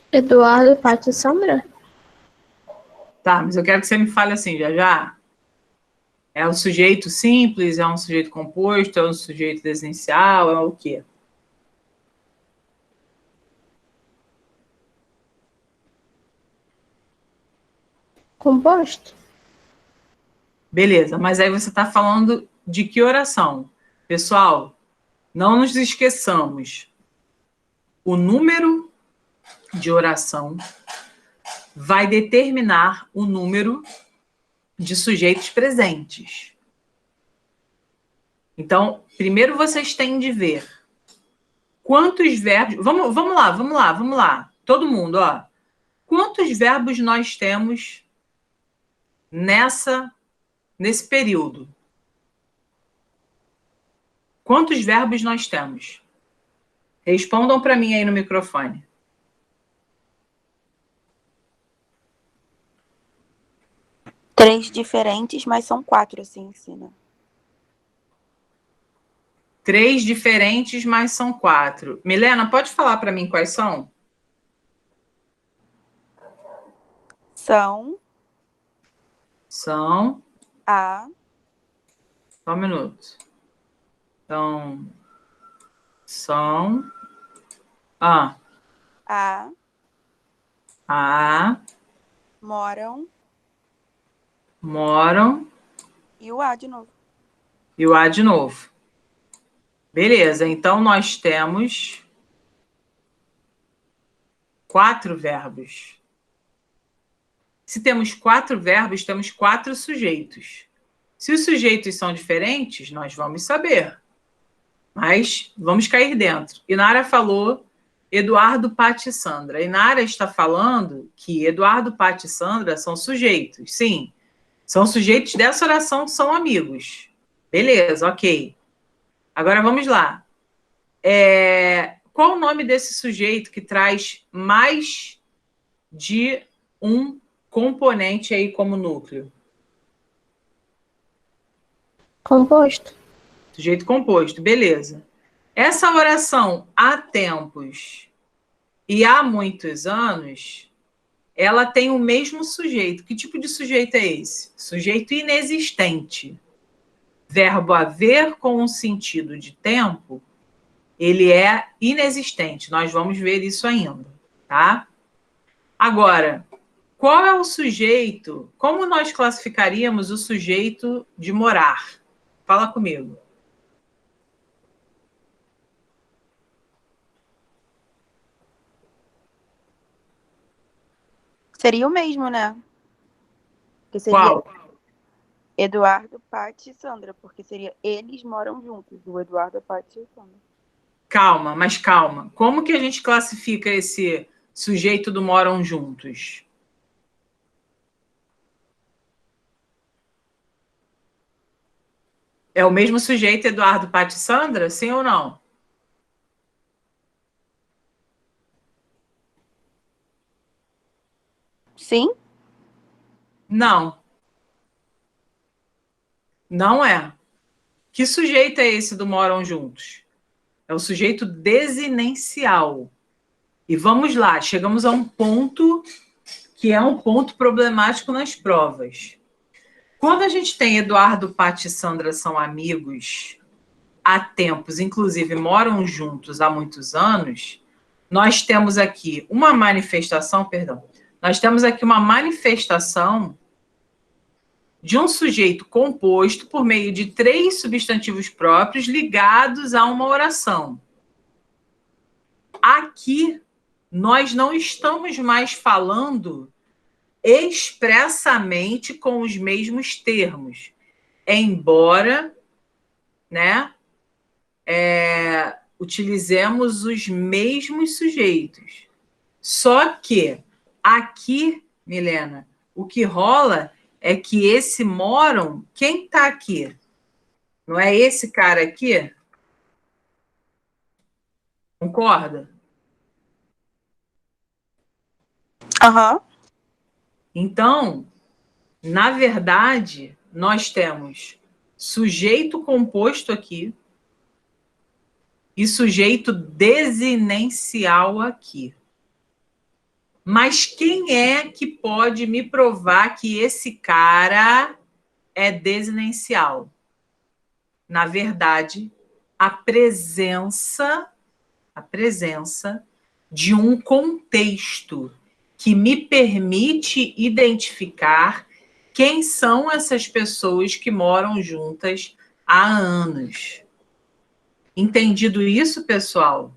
Eduardo, Pati e Sandra? Tá, mas eu quero que você me fale assim, já já. É um sujeito simples, é um sujeito composto, é um sujeito essencial, é o quê? Composto? Beleza, mas aí você está falando de que oração? Pessoal, não nos esqueçamos. O número de oração vai determinar o número de sujeitos presentes. Então, primeiro vocês têm de ver quantos verbos... Vamos lá. Todo mundo, ó. Quantos verbos nós temos nesse período? Quantos verbos nós temos? Respondam para mim aí no microfone. Três diferentes, mas são 4, assim, ensina. 3 diferentes, mas são 4. Milena, pode falar para mim quais são? São Só um minuto. Então, são a moram e o A de novo. E o A de novo. Beleza, então nós temos 4 verbos. Se temos 4 verbos, temos 4 sujeitos. Se os sujeitos são diferentes, nós vamos saber. Mas vamos cair dentro. Inara falou Eduardo, Pati e Sandra. Inara está falando que Eduardo, Pati e Sandra são sujeitos. Sim, são sujeitos dessa oração, são amigos. Beleza, ok. Agora vamos lá. Qual o nome desse sujeito que traz mais de um componente aí como núcleo? Composto. Sujeito composto, beleza. Essa oração há tempos e há muitos anos, ela tem o mesmo sujeito. Que tipo de sujeito é esse? Sujeito inexistente. Verbo haver com um sentido de tempo, ele é inexistente. Nós vamos ver isso ainda, tá? Agora, qual é o sujeito? Como nós classificaríamos o sujeito de morar? Fala comigo. Seria o mesmo, né? Que seria Qual? Eduardo, Pati e Sandra, porque seria eles moram juntos, o Eduardo, a Pati e a Sandra. Calma, mas calma. Como que a gente classifica esse sujeito do moram juntos? É o mesmo sujeito, Eduardo, Pati e Sandra? Sim ou não? Sim? Não. Não é. Que sujeito é esse do moram juntos? É o sujeito desinencial. E vamos lá, chegamos a um ponto que é um ponto problemático nas provas. Quando a gente tem Eduardo, Pati e Sandra são amigos há tempos, inclusive moram juntos há muitos anos, nós temos aqui uma manifestação, nós temos aqui uma manifestação de um sujeito composto por meio de 3 substantivos próprios ligados a uma oração. Aqui, nós não estamos mais falando expressamente com os mesmos termos, embora, né, utilizemos os mesmos sujeitos. Só que aqui, Milena, o que rola é que esse moram, quem está aqui? Não é esse cara aqui? Concorda? Aham. Então, na verdade, nós temos sujeito composto aqui e sujeito desinencial aqui. Mas quem é que pode me provar que esse cara é desinencial? Na verdade, a presença de um contexto que me permite identificar quem são essas pessoas que moram juntas há anos. Entendido isso, pessoal?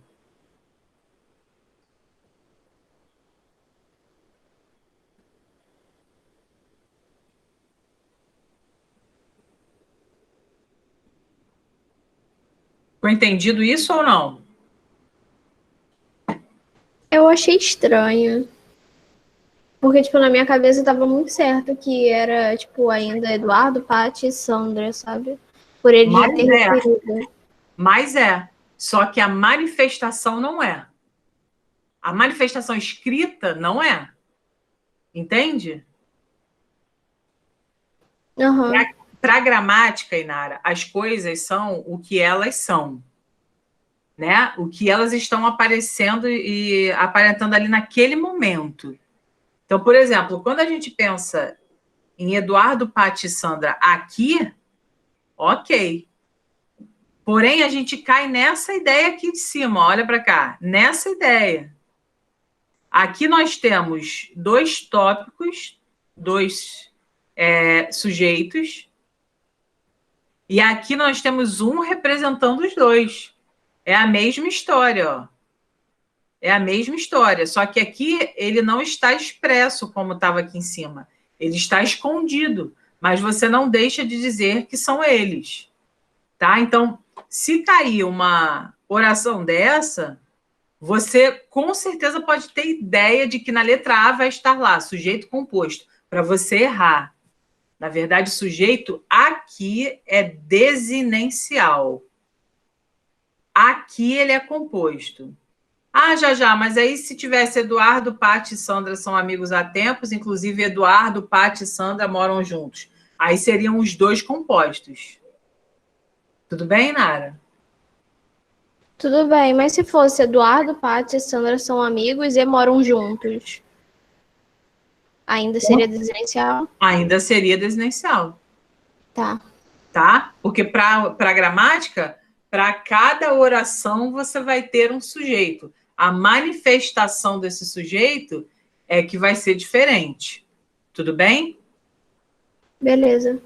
Foi entendido isso ou não? Eu achei estranho. Porque, tipo, na minha cabeça tava muito certo que era, tipo, ainda Eduardo, Pati e Sandra, sabe? Por ele já ter referido. Mas é. Só que a manifestação não é. A manifestação escrita não é. Entende? Uhum. Para a gramática, Inara, as coisas são o que elas são. Né? O que elas estão aparecendo e aparentando ali naquele momento. Então, por exemplo, quando a gente pensa em Eduardo, Pati e Sandra aqui, ok. Porém, a gente cai nessa ideia aqui de cima, olha para cá, nessa ideia. Aqui nós temos 2 tópicos, 2 sujeitos, e aqui nós temos um representando os 2. É a mesma história, ó. É a mesma história, só que aqui ele não está expresso como estava aqui em cima. Ele está escondido, mas você não deixa de dizer que são eles. Tá? Então, se cair uma oração dessa, você com certeza pode ter ideia de que na letra A vai estar lá, sujeito composto, para você errar. Na verdade, sujeito aqui é desinencial. Aqui ele é composto. Ah, já, mas aí se tivesse Eduardo, Paty e Sandra são amigos há tempos, inclusive Eduardo, Paty e Sandra moram juntos. Aí seriam os dois compostos. Tudo bem, Nara? Tudo bem, mas se fosse Eduardo, Paty e Sandra são amigos e moram juntos, ainda seria desinencial? Ainda seria desinencial. Tá. Tá? Porque para a gramática, para cada oração você vai ter um sujeito. A manifestação desse sujeito é que vai ser diferente. Tudo bem? Beleza.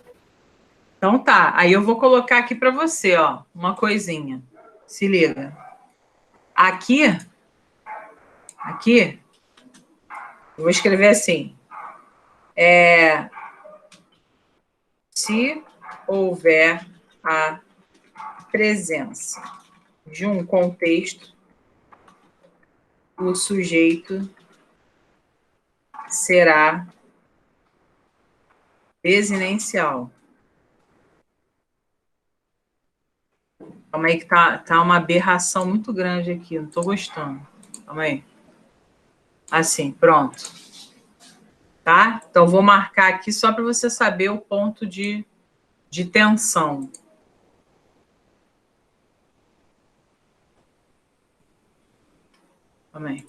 Então tá. Aí eu vou colocar aqui para você, ó, uma coisinha. Se liga. Aqui, eu vou escrever assim. Se houver a presença de um contexto, o sujeito será desinencial. Calma aí que tá uma aberração muito grande aqui, não estou gostando. Calma aí. Assim, pronto. Tá? Então, vou marcar aqui só para você saber o ponto de tensão. Calma aí.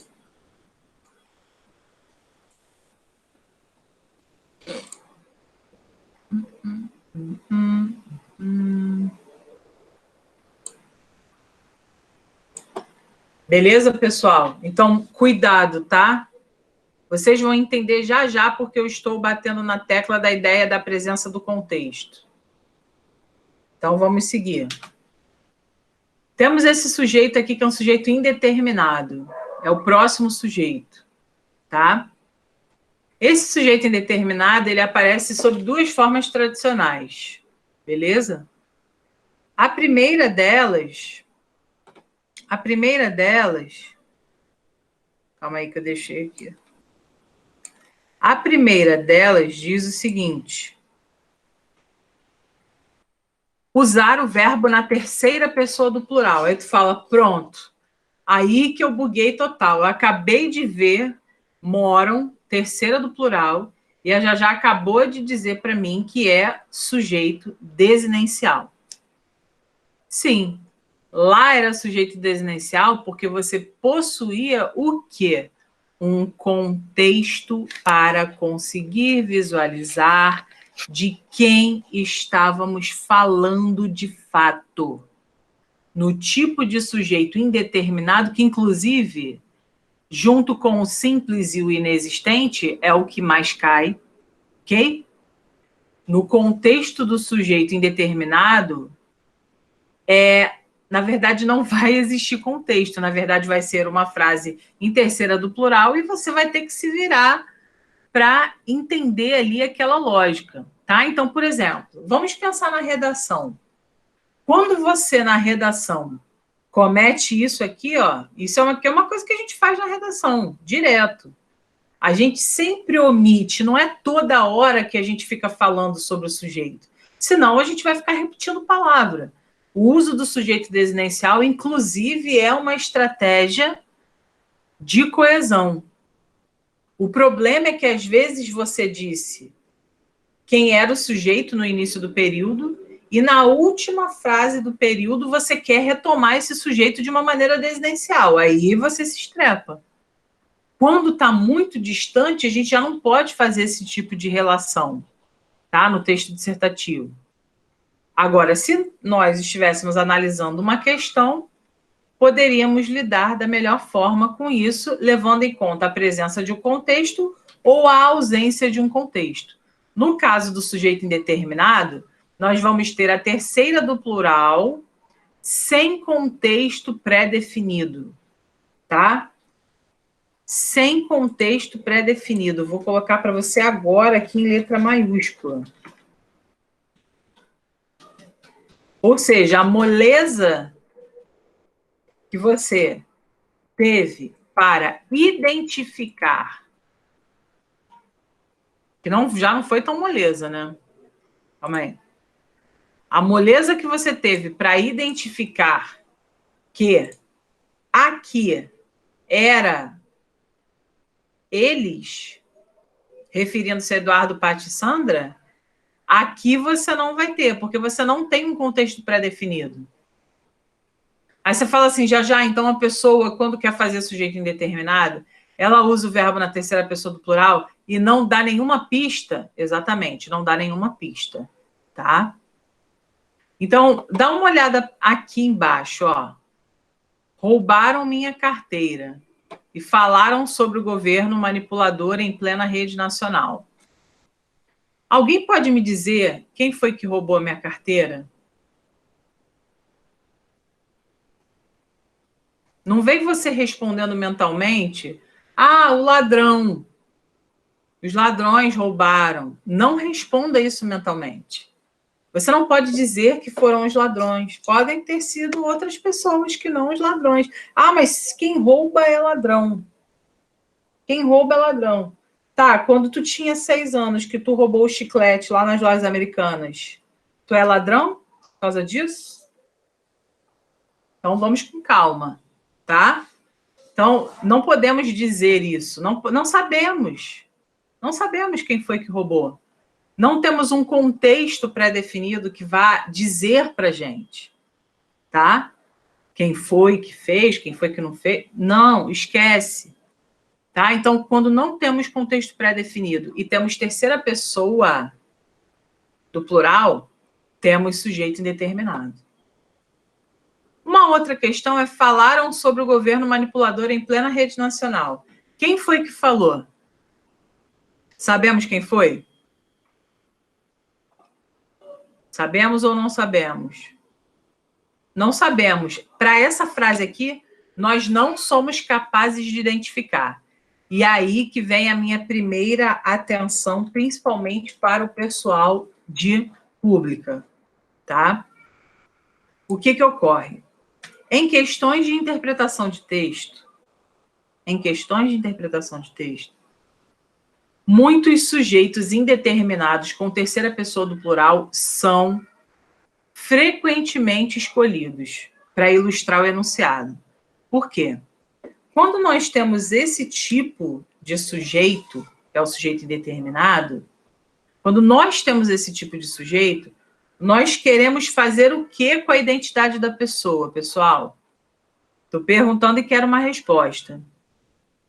Beleza, pessoal? Então, cuidado, tá? Vocês vão entender já, porque eu estou batendo na tecla da ideia da presença do contexto. Então, vamos seguir. Temos esse sujeito aqui, que é um sujeito indeterminado. É o próximo sujeito, tá? Esse sujeito indeterminado, ele aparece sob duas formas tradicionais, beleza? A primeira delas, calma aí que eu deixei aqui. A primeira delas diz o seguinte: usar o verbo na terceira pessoa do plural. Aí tu fala, pronto, aí que eu buguei total. Eu acabei de ver moram, terceira do plural, e a já acabou de dizer para mim que é sujeito desinencial. Sim, lá era sujeito desinencial porque você possuía o quê? Um contexto para conseguir visualizar de quem estávamos falando de fato. No tipo de sujeito indeterminado, que inclusive, junto com o simples e o inexistente, é o que mais cai, ok? No contexto do sujeito indeterminado, na verdade, não vai existir contexto. Na verdade, vai ser uma frase em terceira do plural e você vai ter que se virar para entender ali aquela lógica, tá? Então, por exemplo, vamos pensar na redação. Quando você, na redação, comete isso aqui, ó, isso é uma coisa que a gente faz na redação, direto. A gente sempre omite, não é toda hora que a gente fica falando sobre o sujeito. Senão, a gente vai ficar repetindo palavra. O uso do sujeito desinencial, inclusive, é uma estratégia de coesão. O problema é que, às vezes, você disse quem era o sujeito no início do período e, na última frase do período, você quer retomar esse sujeito de uma maneira desinencial. Aí você se estrepa. Quando está muito distante, a gente já não pode fazer esse tipo de relação, tá? No texto dissertativo. Agora, se nós estivéssemos analisando uma questão, poderíamos lidar da melhor forma com isso, levando em conta a presença de um contexto ou a ausência de um contexto. No caso do sujeito indeterminado, nós vamos ter a terceira do plural sem contexto pré-definido, tá? Sem contexto pré-definido. Vou colocar para você agora aqui em letra maiúscula. Ou seja, a moleza que você teve para identificar, que já não foi tão moleza, né? Calma aí. A moleza que você teve para identificar que aqui era eles, referindo-se a Eduardo, Paty e Sandra, aqui você não vai ter, porque você não tem um contexto pré-definido. Aí você fala assim, já, então a pessoa, quando quer fazer sujeito indeterminado, ela usa o verbo na terceira pessoa do plural e não dá nenhuma pista. Exatamente, não dá nenhuma pista, tá? Então, dá uma olhada aqui embaixo, ó. Roubaram minha carteira e falaram sobre o governo manipulador em plena rede nacional. Alguém pode me dizer quem foi que roubou a minha carteira? Não vem você respondendo mentalmente, o ladrão. Os ladrões roubaram. Não responda isso mentalmente. Você não pode dizer que foram os ladrões. Podem ter sido outras pessoas que não os ladrões. Mas quem rouba é ladrão. Quem rouba é ladrão. Tá, quando tu tinha 6 anos que tu roubou o chiclete lá nas lojas americanas, tu é ladrão por causa disso? Então vamos com calma, tá? Então não podemos dizer isso. Não sabemos. Não sabemos quem foi que roubou. Não temos um contexto pré-definido que vá dizer para a gente, tá? Quem foi que fez, quem foi que não fez. Não, esquece. Tá? Então, quando não temos contexto pré-definido e temos terceira pessoa do plural, temos sujeito indeterminado. Uma outra questão é falaram sobre o governo manipulador em plena rede nacional. Quem foi que falou? Sabemos quem foi? Sabemos ou não sabemos? Não sabemos. Para essa frase aqui, nós não somos capazes de identificar. E aí que vem a minha primeira atenção, principalmente para o pessoal de pública, tá? O que ocorre? Em questões de interpretação de texto, muitos sujeitos indeterminados com terceira pessoa do plural são frequentemente escolhidos para ilustrar o enunciado. Por quê? Quando nós temos esse tipo de sujeito, que é o sujeito indeterminado, quando nós temos esse tipo de sujeito, nós queremos fazer o que com a identidade da pessoa, pessoal? Estou perguntando e quero uma resposta.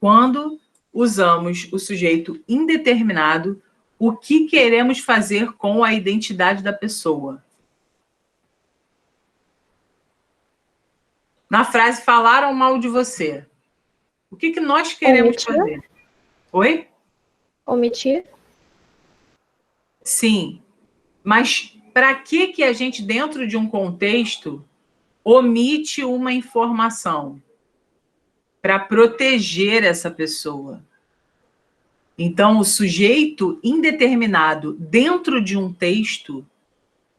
Quando usamos o sujeito indeterminado, o que queremos fazer com a identidade da pessoa? Na frase, falaram mal de você. O que nós queremos fazer? Oi? Omitir? Sim. Mas para que a gente, dentro de um contexto, omite uma informação? Para proteger essa pessoa. Então, o sujeito indeterminado dentro de um texto,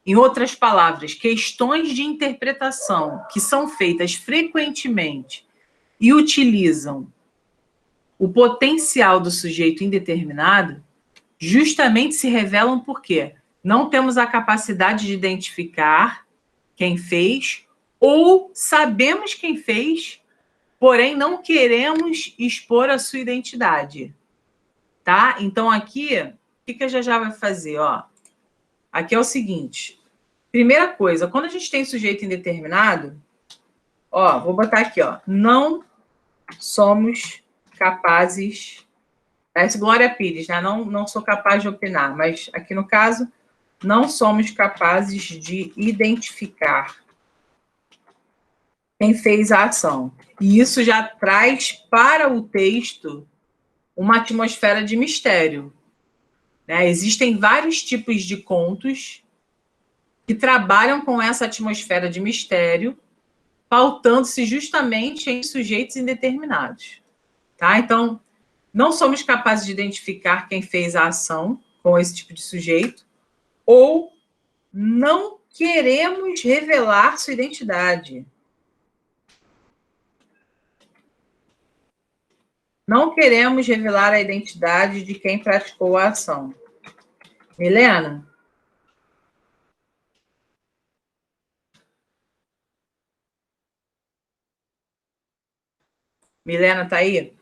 em outras palavras, questões de interpretação que são feitas frequentemente e utilizam o potencial do sujeito indeterminado, justamente se revelam por quê? Não temos a capacidade de identificar quem fez, ou sabemos quem fez, porém não queremos expor a sua identidade. Tá? Então, aqui, o que a Jajá vai fazer? Ó, aqui é o seguinte. Primeira coisa, quando a gente tem sujeito indeterminado, ó, vou botar aqui, ó, não somos capazes... Parece Glória Pires, né? Não sou capaz de opinar, mas aqui no caso, não somos capazes de identificar quem fez a ação. E isso já traz para o texto uma atmosfera de mistério, né? Existem vários tipos de contos que trabalham com essa atmosfera de mistério, pautando-se justamente em sujeitos indeterminados. Tá? Então, não somos capazes de identificar quem fez a ação com esse tipo de sujeito, ou não queremos revelar sua identidade. Não queremos revelar a identidade de quem praticou a ação. Milena? Milena, tá aí?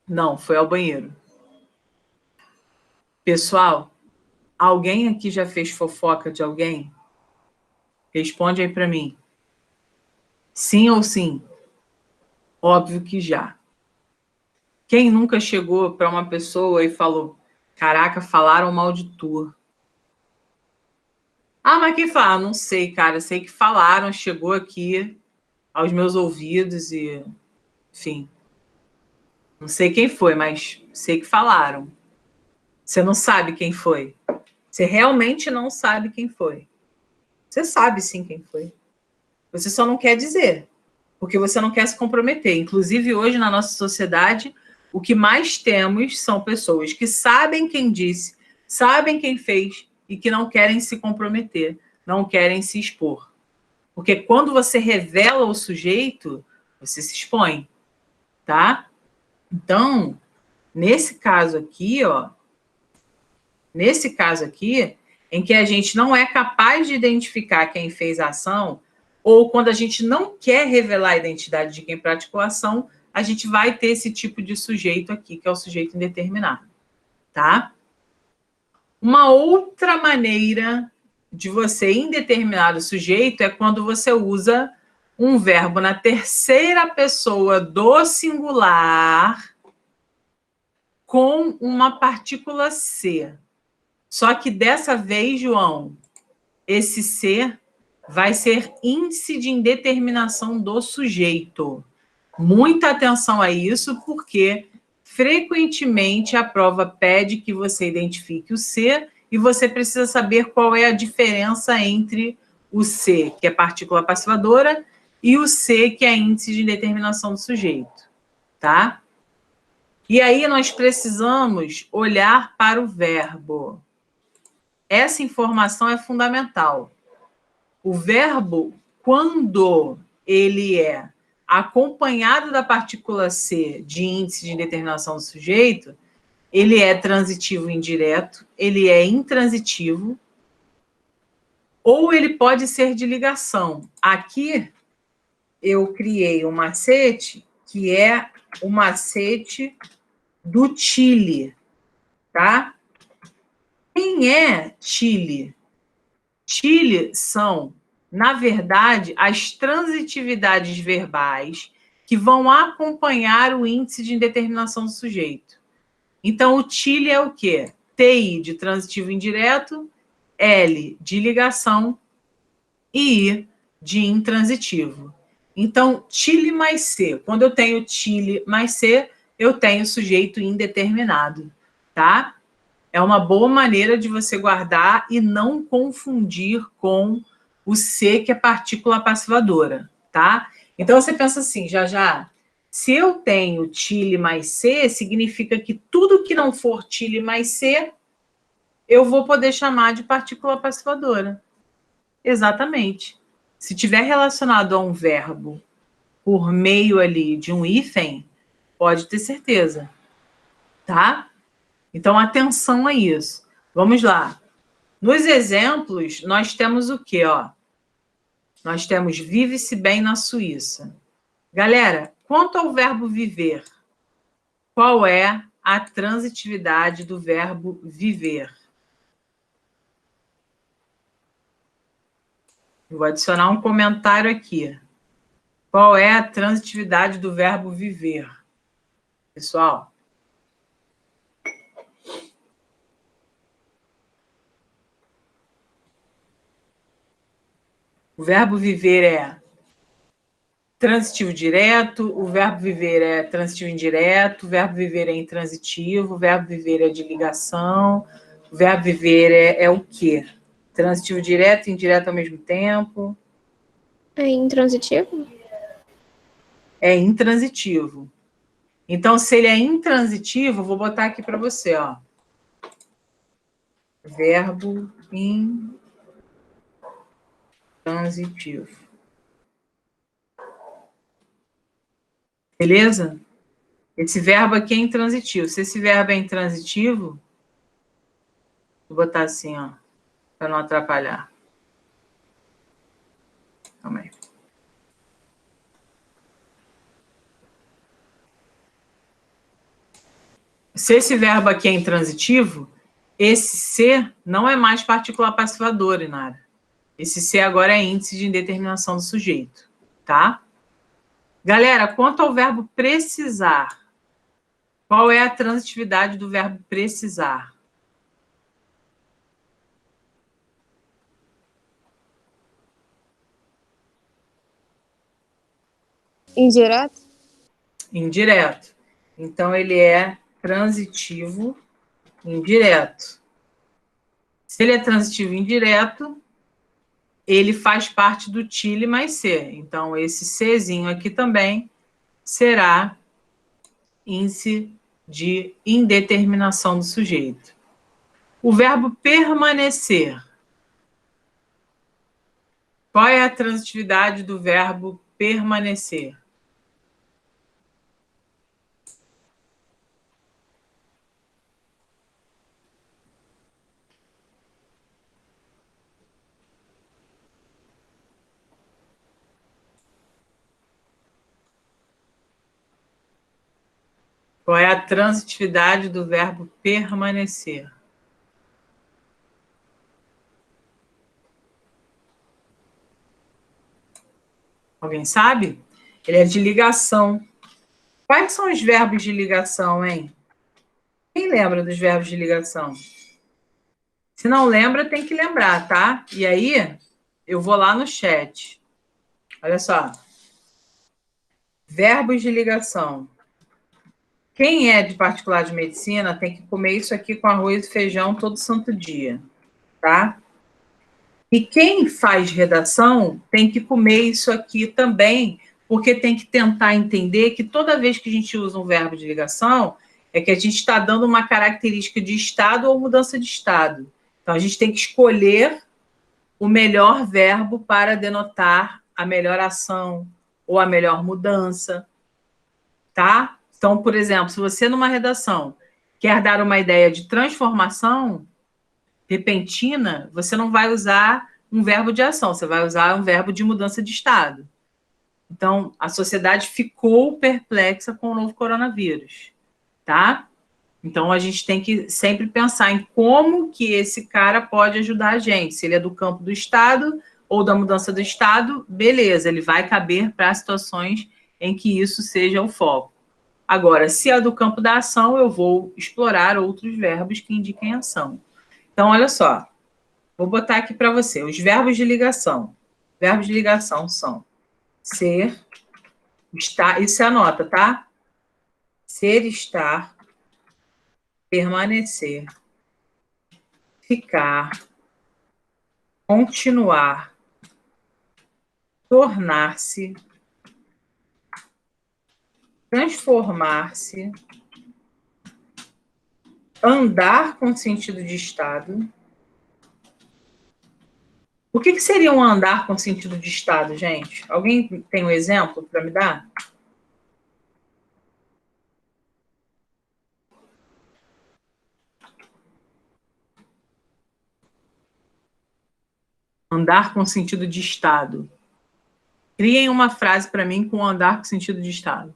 Não, foi ao banheiro. Pessoal, alguém aqui já fez fofoca de alguém? Responde aí para mim. Sim ou sim? Óbvio que já. Quem nunca chegou para uma pessoa e falou: caraca, falaram mal de tu? Ah, mas quem fala? Não sei, cara. Sei que falaram, chegou aqui aos meus ouvidos e, enfim. Não sei quem foi, mas sei que falaram. Você não sabe quem foi. Você realmente não sabe quem foi. Você sabe sim quem foi. Você só não quer dizer, porque você não quer se comprometer. Inclusive, hoje, na nossa sociedade, o que mais temos são pessoas que sabem quem disse, sabem quem fez e que não querem se comprometer, não querem se expor. Porque quando você revela o sujeito, você se expõe, tá? Então, nesse caso aqui, em que a gente não é capaz de identificar quem fez a ação, ou quando a gente não quer revelar a identidade de quem praticou a ação, a gente vai ter esse tipo de sujeito aqui, que é o sujeito indeterminado, tá? Uma outra maneira de você indeterminar o sujeito é quando você usa um verbo na terceira pessoa do singular com uma partícula C. Só que dessa vez, João, esse C vai ser índice de indeterminação do sujeito. Muita atenção a isso, porque frequentemente a prova pede que você identifique o C e você precisa saber qual é a diferença entre o C, que é partícula passivadora, e o C, que é índice de indeterminação do sujeito, tá? E aí nós precisamos olhar para o verbo. Essa informação é fundamental. O verbo, quando ele é acompanhado da partícula C de índice de indeterminação do sujeito, ele é transitivo indireto, ele é intransitivo, ou ele pode ser de ligação. Aqui eu criei um macete, que é o macete do Chile, tá? Quem é Chile? Chile são, na verdade, as transitividades verbais que vão acompanhar o índice de indeterminação do sujeito. Então, o Chile é o quê? TI de transitivo indireto, L de ligação e I de intransitivo. Então, Chile mais C. Quando eu tenho Chile mais C, eu tenho sujeito indeterminado, tá? É uma boa maneira de você guardar e não confundir com o C, que é partícula passivadora, tá? Então, você pensa assim, já, se eu tenho Chile mais C, significa que tudo que não for Chile mais C, eu vou poder chamar de partícula passivadora. Exatamente. Se tiver relacionado a um verbo por meio ali de um hífen, pode ter certeza, tá? Então, atenção a isso. Vamos lá. Nos exemplos, nós temos o quê? Nós temos vive-se bem na Suíça. Galera, quanto ao verbo viver, qual é a transitividade do verbo viver? Eu vou adicionar um comentário aqui. Qual é a transitividade do verbo viver? Pessoal? O verbo viver é transitivo direto, o verbo viver é transitivo indireto, o verbo viver é intransitivo, o verbo viver é de ligação, o verbo viver é o quê? Transitivo direto e indireto ao mesmo tempo? É intransitivo? É intransitivo. Então, se ele é intransitivo, vou botar aqui para você, ó. Verbo intransitivo. Beleza? Esse verbo aqui é intransitivo. Se esse verbo é intransitivo, vou botar assim, ó, para não atrapalhar. Calma aí. Se esse verbo aqui é intransitivo, esse ser não é mais partícula passivadora, Inara. Esse ser agora é índice de indeterminação do sujeito, tá? Galera, quanto ao verbo precisar, qual é a transitividade do verbo precisar? Indireto? Indireto. Então, ele é transitivo indireto. Se ele é transitivo indireto, ele faz parte do tile mais ser. Então, esse Czinho aqui também será índice de indeterminação do sujeito. O verbo permanecer. Qual é a transitividade do verbo permanecer? Qual é a transitividade do verbo permanecer? Alguém sabe? Ele é de ligação. Quais são os verbos de ligação, hein? Quem lembra dos verbos de ligação? Se não lembra, tem que lembrar, tá? E aí, eu vou lá no chat. Olha só. Verbos de ligação. Quem é de particular de medicina tem que comer isso aqui com arroz e feijão todo santo dia, tá? E quem faz redação tem que comer isso aqui também, porque tem que tentar entender que toda vez que a gente usa um verbo de ligação, é que a gente está dando uma característica de estado ou mudança de estado. Então, a gente tem que escolher o melhor verbo para denotar a melhor ação ou a melhor mudança, tá? Então, por exemplo, se você numa redação quer dar uma ideia de transformação repentina, você não vai usar um verbo de ação, você vai usar um verbo de mudança de estado. Então, a sociedade ficou perplexa com o novo coronavírus, tá? Então, a gente tem que sempre pensar em como que esse cara pode ajudar a gente. Se ele é do campo do estado ou da mudança do estado, beleza, ele vai caber para situações em que isso seja o foco. Agora, se é do campo da ação, eu vou explorar outros verbos que indiquem ação. Então, olha só. Vou botar aqui para você os verbos de ligação. Verbos de ligação são ser, estar, isso você anota, tá? Ser, estar, permanecer, ficar, continuar, tornar-se, transformar-se, andar com sentido de estado. O que seria um andar com sentido de estado, gente? Alguém tem um exemplo para me dar? Andar com sentido de estado. Criem uma frase para mim com andar com sentido de estado.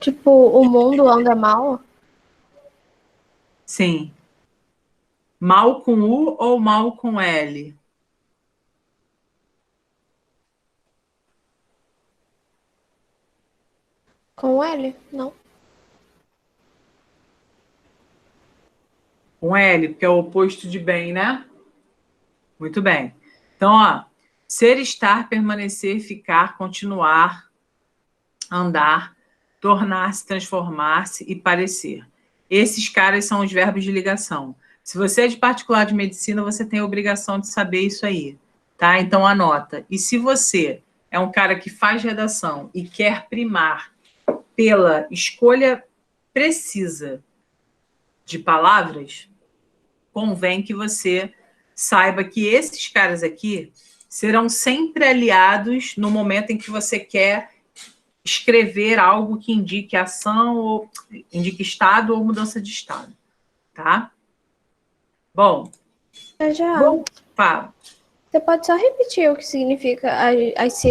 Tipo, o mundo anda mal? Sim. Mal com U ou mal com L? Com L? Não. Com L, porque é o oposto de bem, né? Muito bem. Então, ó, ser, estar, permanecer, ficar, continuar, andar, tornar-se, transformar-se e parecer. Esses caras são os verbos de ligação. Se você é de particular de medicina, você tem a obrigação de saber isso aí, tá? Então, anota. E se você é um cara que faz redação e quer primar pela escolha precisa de palavras, convém que você saiba que esses caras aqui serão sempre aliados no momento em que você quer escrever algo que indique ação, ou indique estado ou mudança de estado, tá? Bom, fala. Você pode só repetir o que significa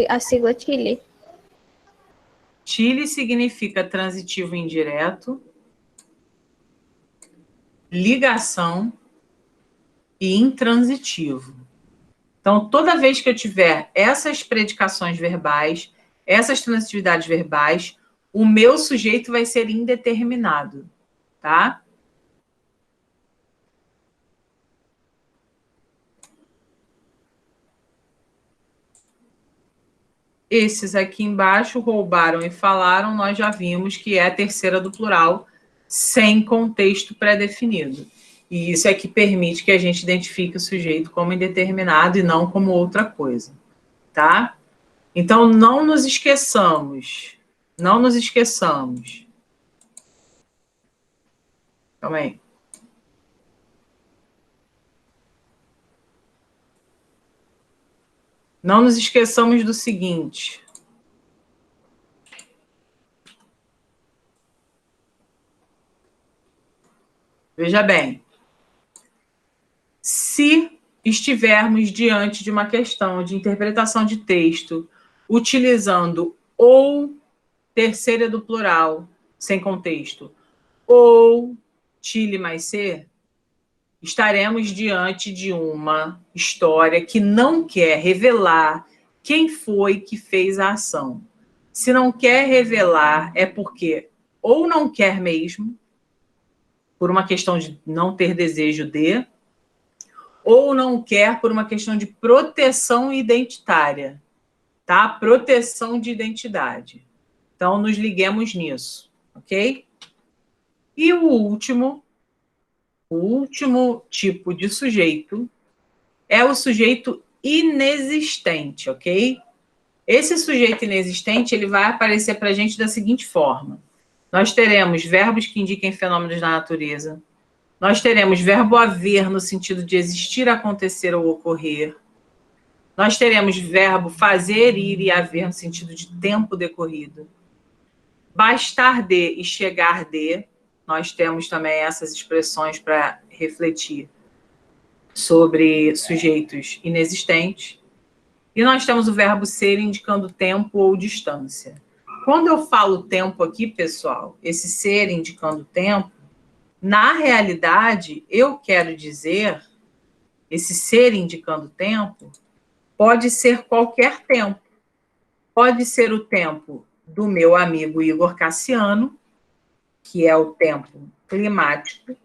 a sigla TILI? TILI significa transitivo indireto, ligação e intransitivo. Então, toda vez que eu tiver essas predicações verbais, essas transitividades verbais, o meu sujeito vai ser indeterminado, tá? Esses aqui embaixo, roubaram e falaram, nós já vimos que é a terceira do plural, sem contexto pré-definido. E isso é que permite que a gente identifique o sujeito como indeterminado e não como outra coisa, tá? Então, não nos esqueçamos. Calma aí. Não nos esqueçamos do seguinte. Veja bem. Se estivermos diante de uma questão de interpretação de texto, utilizando ou terceira do plural, sem contexto, ou TILI mais C, estaremos diante de uma história que não quer revelar quem foi que fez a ação. Se não quer revelar, é porque ou não quer mesmo, por uma questão de não ter desejo de, ou não quer por uma questão de proteção identitária, tá? Proteção de identidade. Então, nos liguemos nisso, ok? E o último tipo de sujeito é o sujeito inexistente, ok? Esse sujeito inexistente, ele vai aparecer para a gente da seguinte forma. Nós teremos verbos que indiquem fenômenos da natureza. Nós teremos verbo haver no sentido de existir, acontecer ou ocorrer. Nós teremos verbo fazer, ir e haver no sentido de tempo decorrido. Bastar de e chegar de. Nós temos também essas expressões para refletir sobre sujeitos inexistentes. E nós temos o verbo ser indicando tempo ou distância. Quando eu falo tempo aqui, pessoal, esse ser indicando tempo, na realidade, eu quero dizer, esse ser indicando tempo, pode ser qualquer tempo. Pode ser o tempo do meu amigo Igor Cassiano, que é o tempo climático.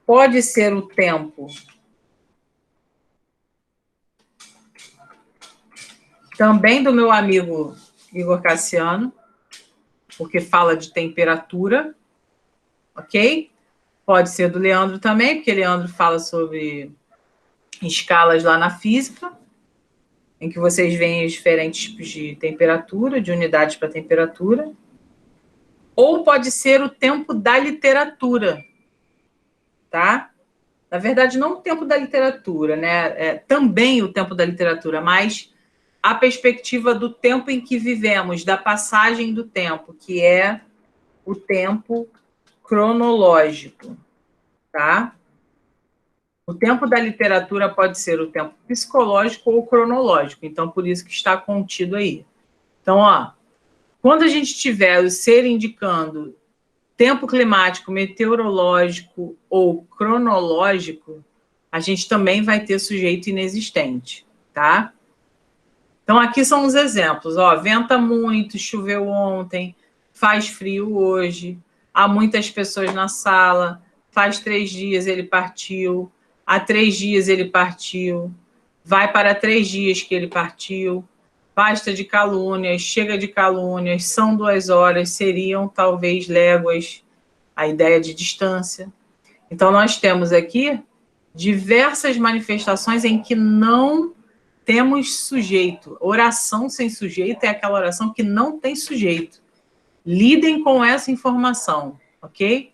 Pode ser o tempo também do meu amigo Igor Cassiano, porque fala de temperatura, ok? Pode ser do Leandro também, porque Leandro fala sobre escalas lá na física, em que vocês veem os diferentes tipos de temperatura, de unidades para temperatura. Ou pode ser o tempo da literatura, tá? Na verdade, não o tempo da literatura, né? Também o tempo da literatura, mas a perspectiva do tempo em que vivemos, da passagem do tempo, que é o tempo cronológico, tá? O tempo da literatura pode ser o tempo psicológico ou cronológico, então por isso que está contido aí. Então, ó, quando a gente tiver o ser indicando tempo climático, meteorológico ou cronológico, a gente também vai ter sujeito inexistente, tá? Então, aqui são os exemplos, ó, venta muito, choveu ontem, faz frio hoje, há muitas pessoas na sala, faz 3 dias ele partiu, há 3 dias ele partiu, vai para 3 dias que ele partiu, basta de calúnias, chega de calúnias, são 2 horas, seriam talvez léguas, a ideia de distância. Então, nós temos aqui diversas manifestações em que não temos sujeito. Oração sem sujeito é aquela oração que não tem sujeito. Lidem com essa informação, ok?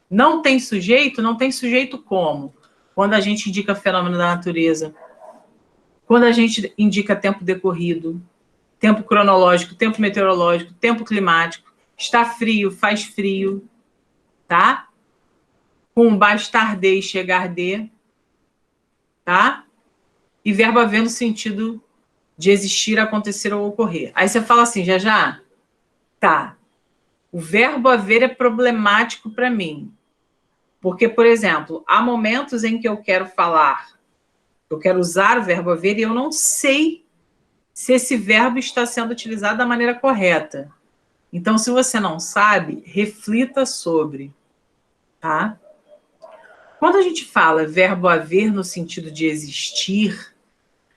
Não tem sujeito? Não tem sujeito como? Quando a gente indica fenômeno da natureza, quando a gente indica tempo decorrido, tempo cronológico, tempo meteorológico, tempo climático, está frio, faz frio, tá? Com bastar de e chegar de, tá? E verbo haver no sentido de existir, acontecer ou ocorrer. Aí você fala assim, já, tá. O verbo haver é problemático para mim. Porque, por exemplo, há momentos em que eu quero falar, eu quero usar o verbo haver e eu não sei se esse verbo está sendo utilizado da maneira correta. Então, se você não sabe, reflita sobre, tá? Quando a gente fala verbo haver no sentido de existir,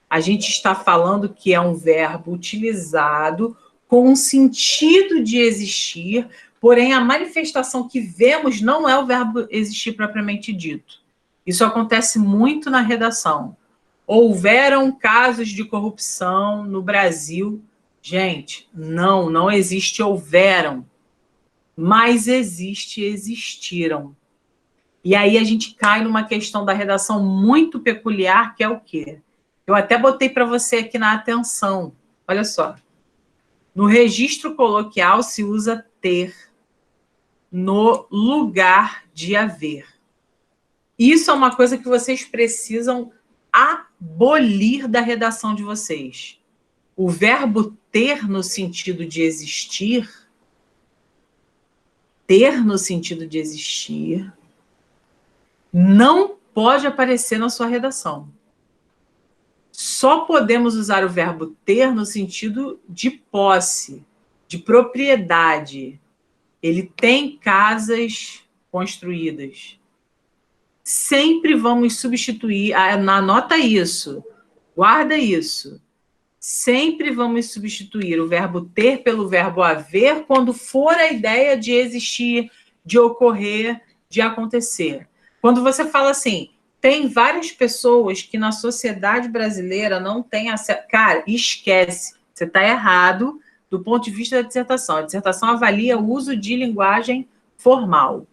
a gente está falando que é um verbo utilizado com um sentido de existir, porém a manifestação que vemos não é o verbo existir propriamente dito. Isso acontece muito na redação. Houveram casos de corrupção no Brasil. Gente, não existe houveram, mas existe existiram. E aí a gente cai numa questão da redação muito peculiar, que é o quê? Eu até botei para você aqui na atenção. Olha só. No registro coloquial se usa ter no lugar de haver. Isso é uma coisa que vocês precisam abolir da redação de vocês. O verbo ter no sentido de existir, não pode aparecer na sua redação. Só podemos usar o verbo ter no sentido de posse, de propriedade. Ele tem casas construídas. Sempre vamos substituir, anota isso, guarda isso. Sempre vamos substituir o verbo ter pelo verbo haver quando for a ideia de existir, de ocorrer, de acontecer. Quando você fala assim, tem várias pessoas que na sociedade brasileira não têm acesso. Cara, esquece. Você está errado do ponto de vista da dissertação. A dissertação avalia o uso de linguagem formal.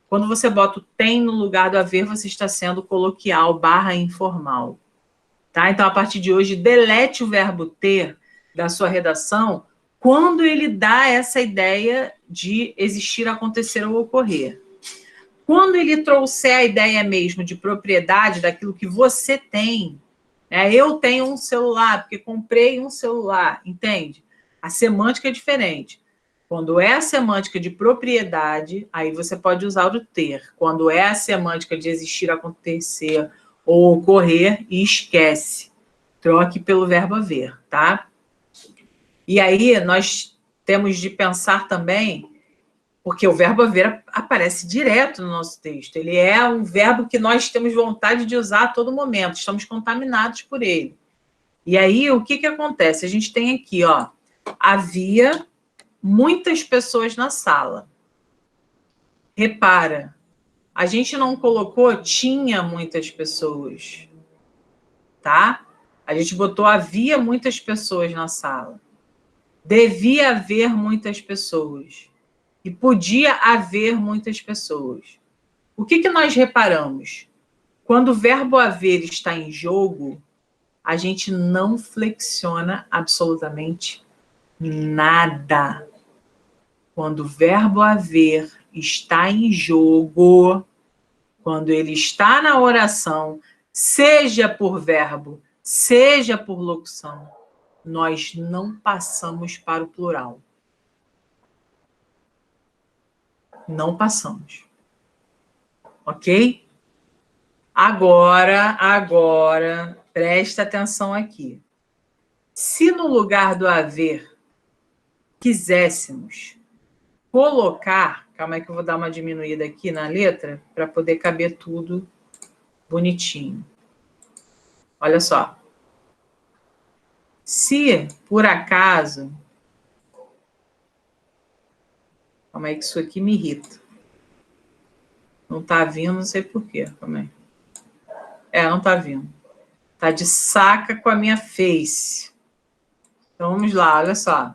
Quando você bota o tem no lugar do haver, você está sendo coloquial / informal. Tá? Então, a partir de hoje, delete o verbo ter da sua redação quando ele dá essa ideia de existir, acontecer ou ocorrer. Quando ele trouxer a ideia mesmo de propriedade daquilo que você tem, né? Eu tenho um celular, porque comprei um celular, entende? A semântica é diferente. Quando é a semântica de propriedade, aí você pode usar o ter. Quando é a semântica de existir, acontecer ou ocorrer, esquece. Troque pelo verbo haver, tá? E aí nós temos de pensar também, porque o verbo haver aparece direto no nosso texto. Ele é um verbo que nós temos vontade de usar a todo momento. Estamos contaminados por ele. E aí, o que acontece? A gente tem aqui, ó, havia muitas pessoas na sala. Repara, a gente não colocou tinha muitas pessoas, tá? A gente botou havia muitas pessoas na sala. Devia haver muitas pessoas. E podia haver muitas pessoas. O que nós reparamos? Quando o verbo haver está em jogo, a gente não flexiona absolutamente nada. Quando o verbo haver está em jogo, quando ele está na oração, seja por verbo, seja por locução, nós não passamos para o plural. Não passamos. Ok? Agora, presta atenção aqui. Se no lugar do haver quiséssemos colocar, calma aí que eu vou dar uma diminuída aqui na letra para poder caber tudo bonitinho. Olha só. Se, por acaso, calma aí que isso aqui me irrita. Não tá vindo, não sei por quê. Calma aí. Não tá vindo. Tá de saca com a minha face. Então, vamos lá, olha só.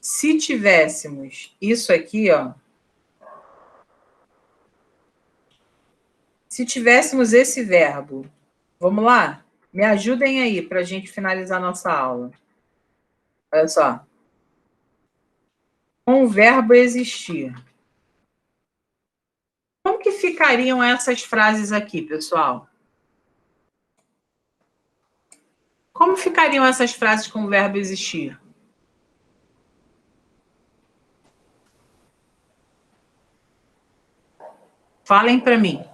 Se tivéssemos isso aqui, ó. Se tivéssemos esse verbo, vamos lá? Me ajudem aí para a gente finalizar nossa aula. Olha só. Com o verbo existir. Como que ficariam essas frases aqui, pessoal? Como ficariam essas frases com o verbo existir? Falem para mim.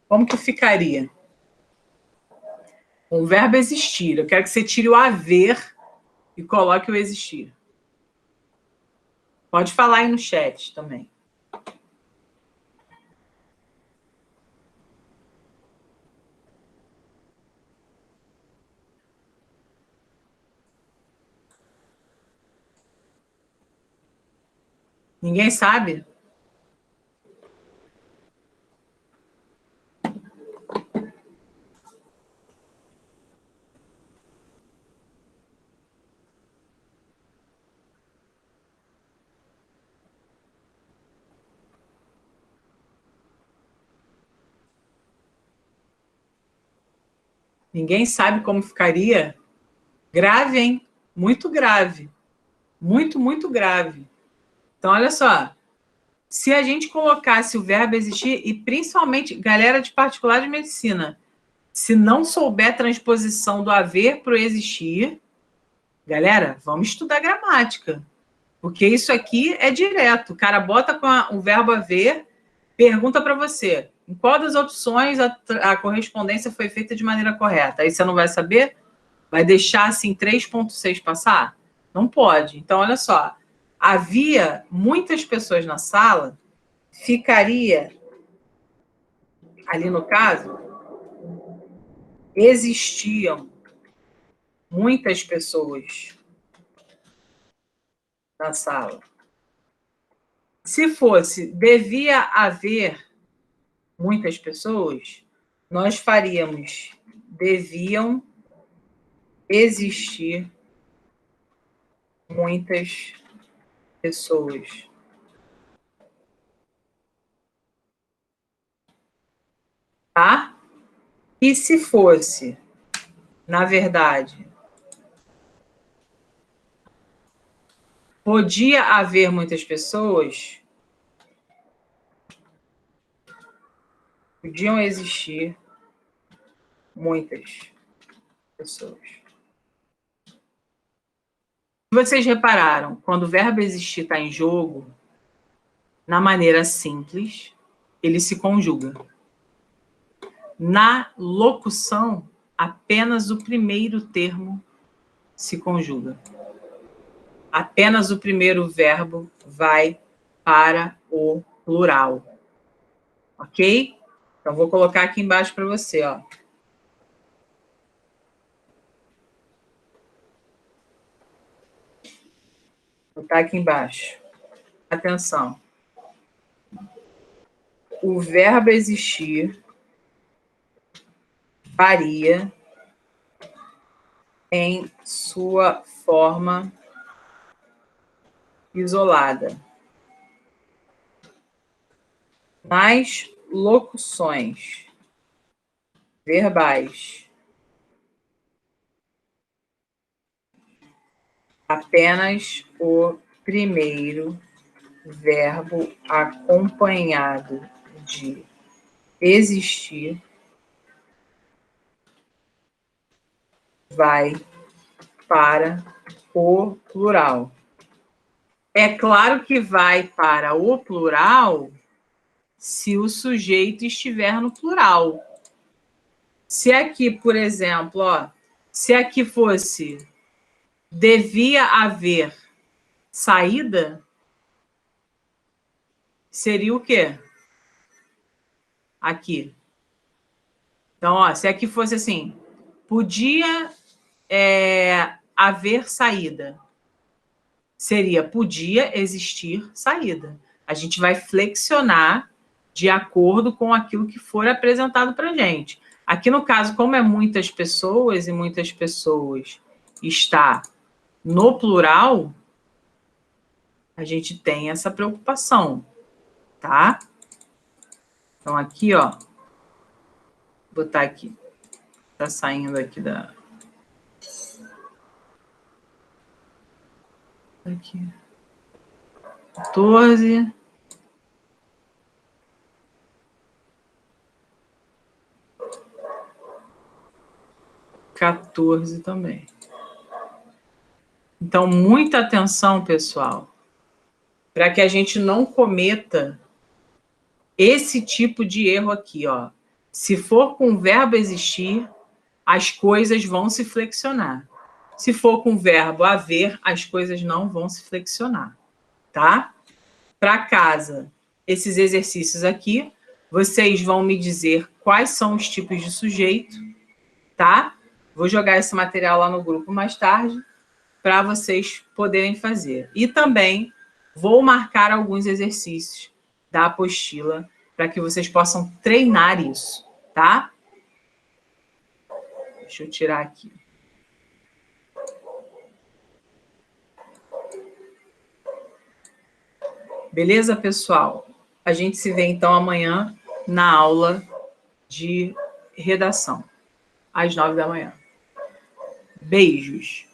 Como que ficaria? Com o verbo existir. Eu quero que você tire o haver e coloque o existir. Pode falar aí no chat também. Ninguém sabe? Ninguém sabe como ficaria? Grave, hein? Muito grave. Muito, muito grave. Então, olha só. Se a gente colocasse o verbo existir, e principalmente, galera de particular de medicina, se não souber transposição do haver para o existir, galera, vamos estudar gramática. Porque isso aqui é direto. O cara bota com o verbo haver, pergunta para você, em qual das opções a correspondência foi feita de maneira correta? Aí você não vai saber? Vai deixar, assim, 3.6 passar? Não pode. Então, olha só. Havia muitas pessoas na sala, ficaria, ali no caso, existiam muitas pessoas na sala. Se fosse devia haver muitas pessoas, nós faríamos deviam existir muitas pessoas. Tá? E se fosse, na verdade, podia haver muitas pessoas, podiam existir muitas pessoas. Vocês repararam, quando o verbo existir está em jogo, na maneira simples, ele se conjuga. Na locução, apenas o primeiro termo se conjuga. Apenas o primeiro verbo vai para o plural. Ok? Então, vou colocar aqui embaixo para você, ó. Vou botar aqui embaixo. Atenção. O verbo existir varia em sua forma isolada. Nas locuções verbais, apenas o primeiro verbo acompanhado de existir vai para o plural. É claro que vai para o plural se o sujeito estiver no plural. Se aqui, por exemplo, ó, se aqui fosse devia haver saída, seria o quê? Aqui. Então, ó, se aqui fosse assim, podia haver saída. seria podia existir saída. A gente vai flexionar de acordo com aquilo que for apresentado para a gente. Aqui no caso, como é muitas pessoas e muitas pessoas está no plural, a gente tem essa preocupação, tá? Então aqui, ó, vou botar aqui, tá saindo aqui da... Aqui. 14. Também. Então, muita atenção, pessoal, para que a gente não cometa esse tipo de erro aqui, ó. Se for com o verbo existir, as coisas vão se flexionar. Se for com o verbo haver, as coisas não vão se flexionar, tá? Para casa, esses exercícios aqui, vocês vão me dizer quais são os tipos de sujeito, tá? Vou jogar esse material lá no grupo mais tarde, para vocês poderem fazer. E também vou marcar alguns exercícios da apostila, para que vocês possam treinar isso, tá? Deixa eu tirar aqui. Beleza, pessoal? A gente se vê, então, amanhã na aula de redação, às 9 da manhã. Beijos!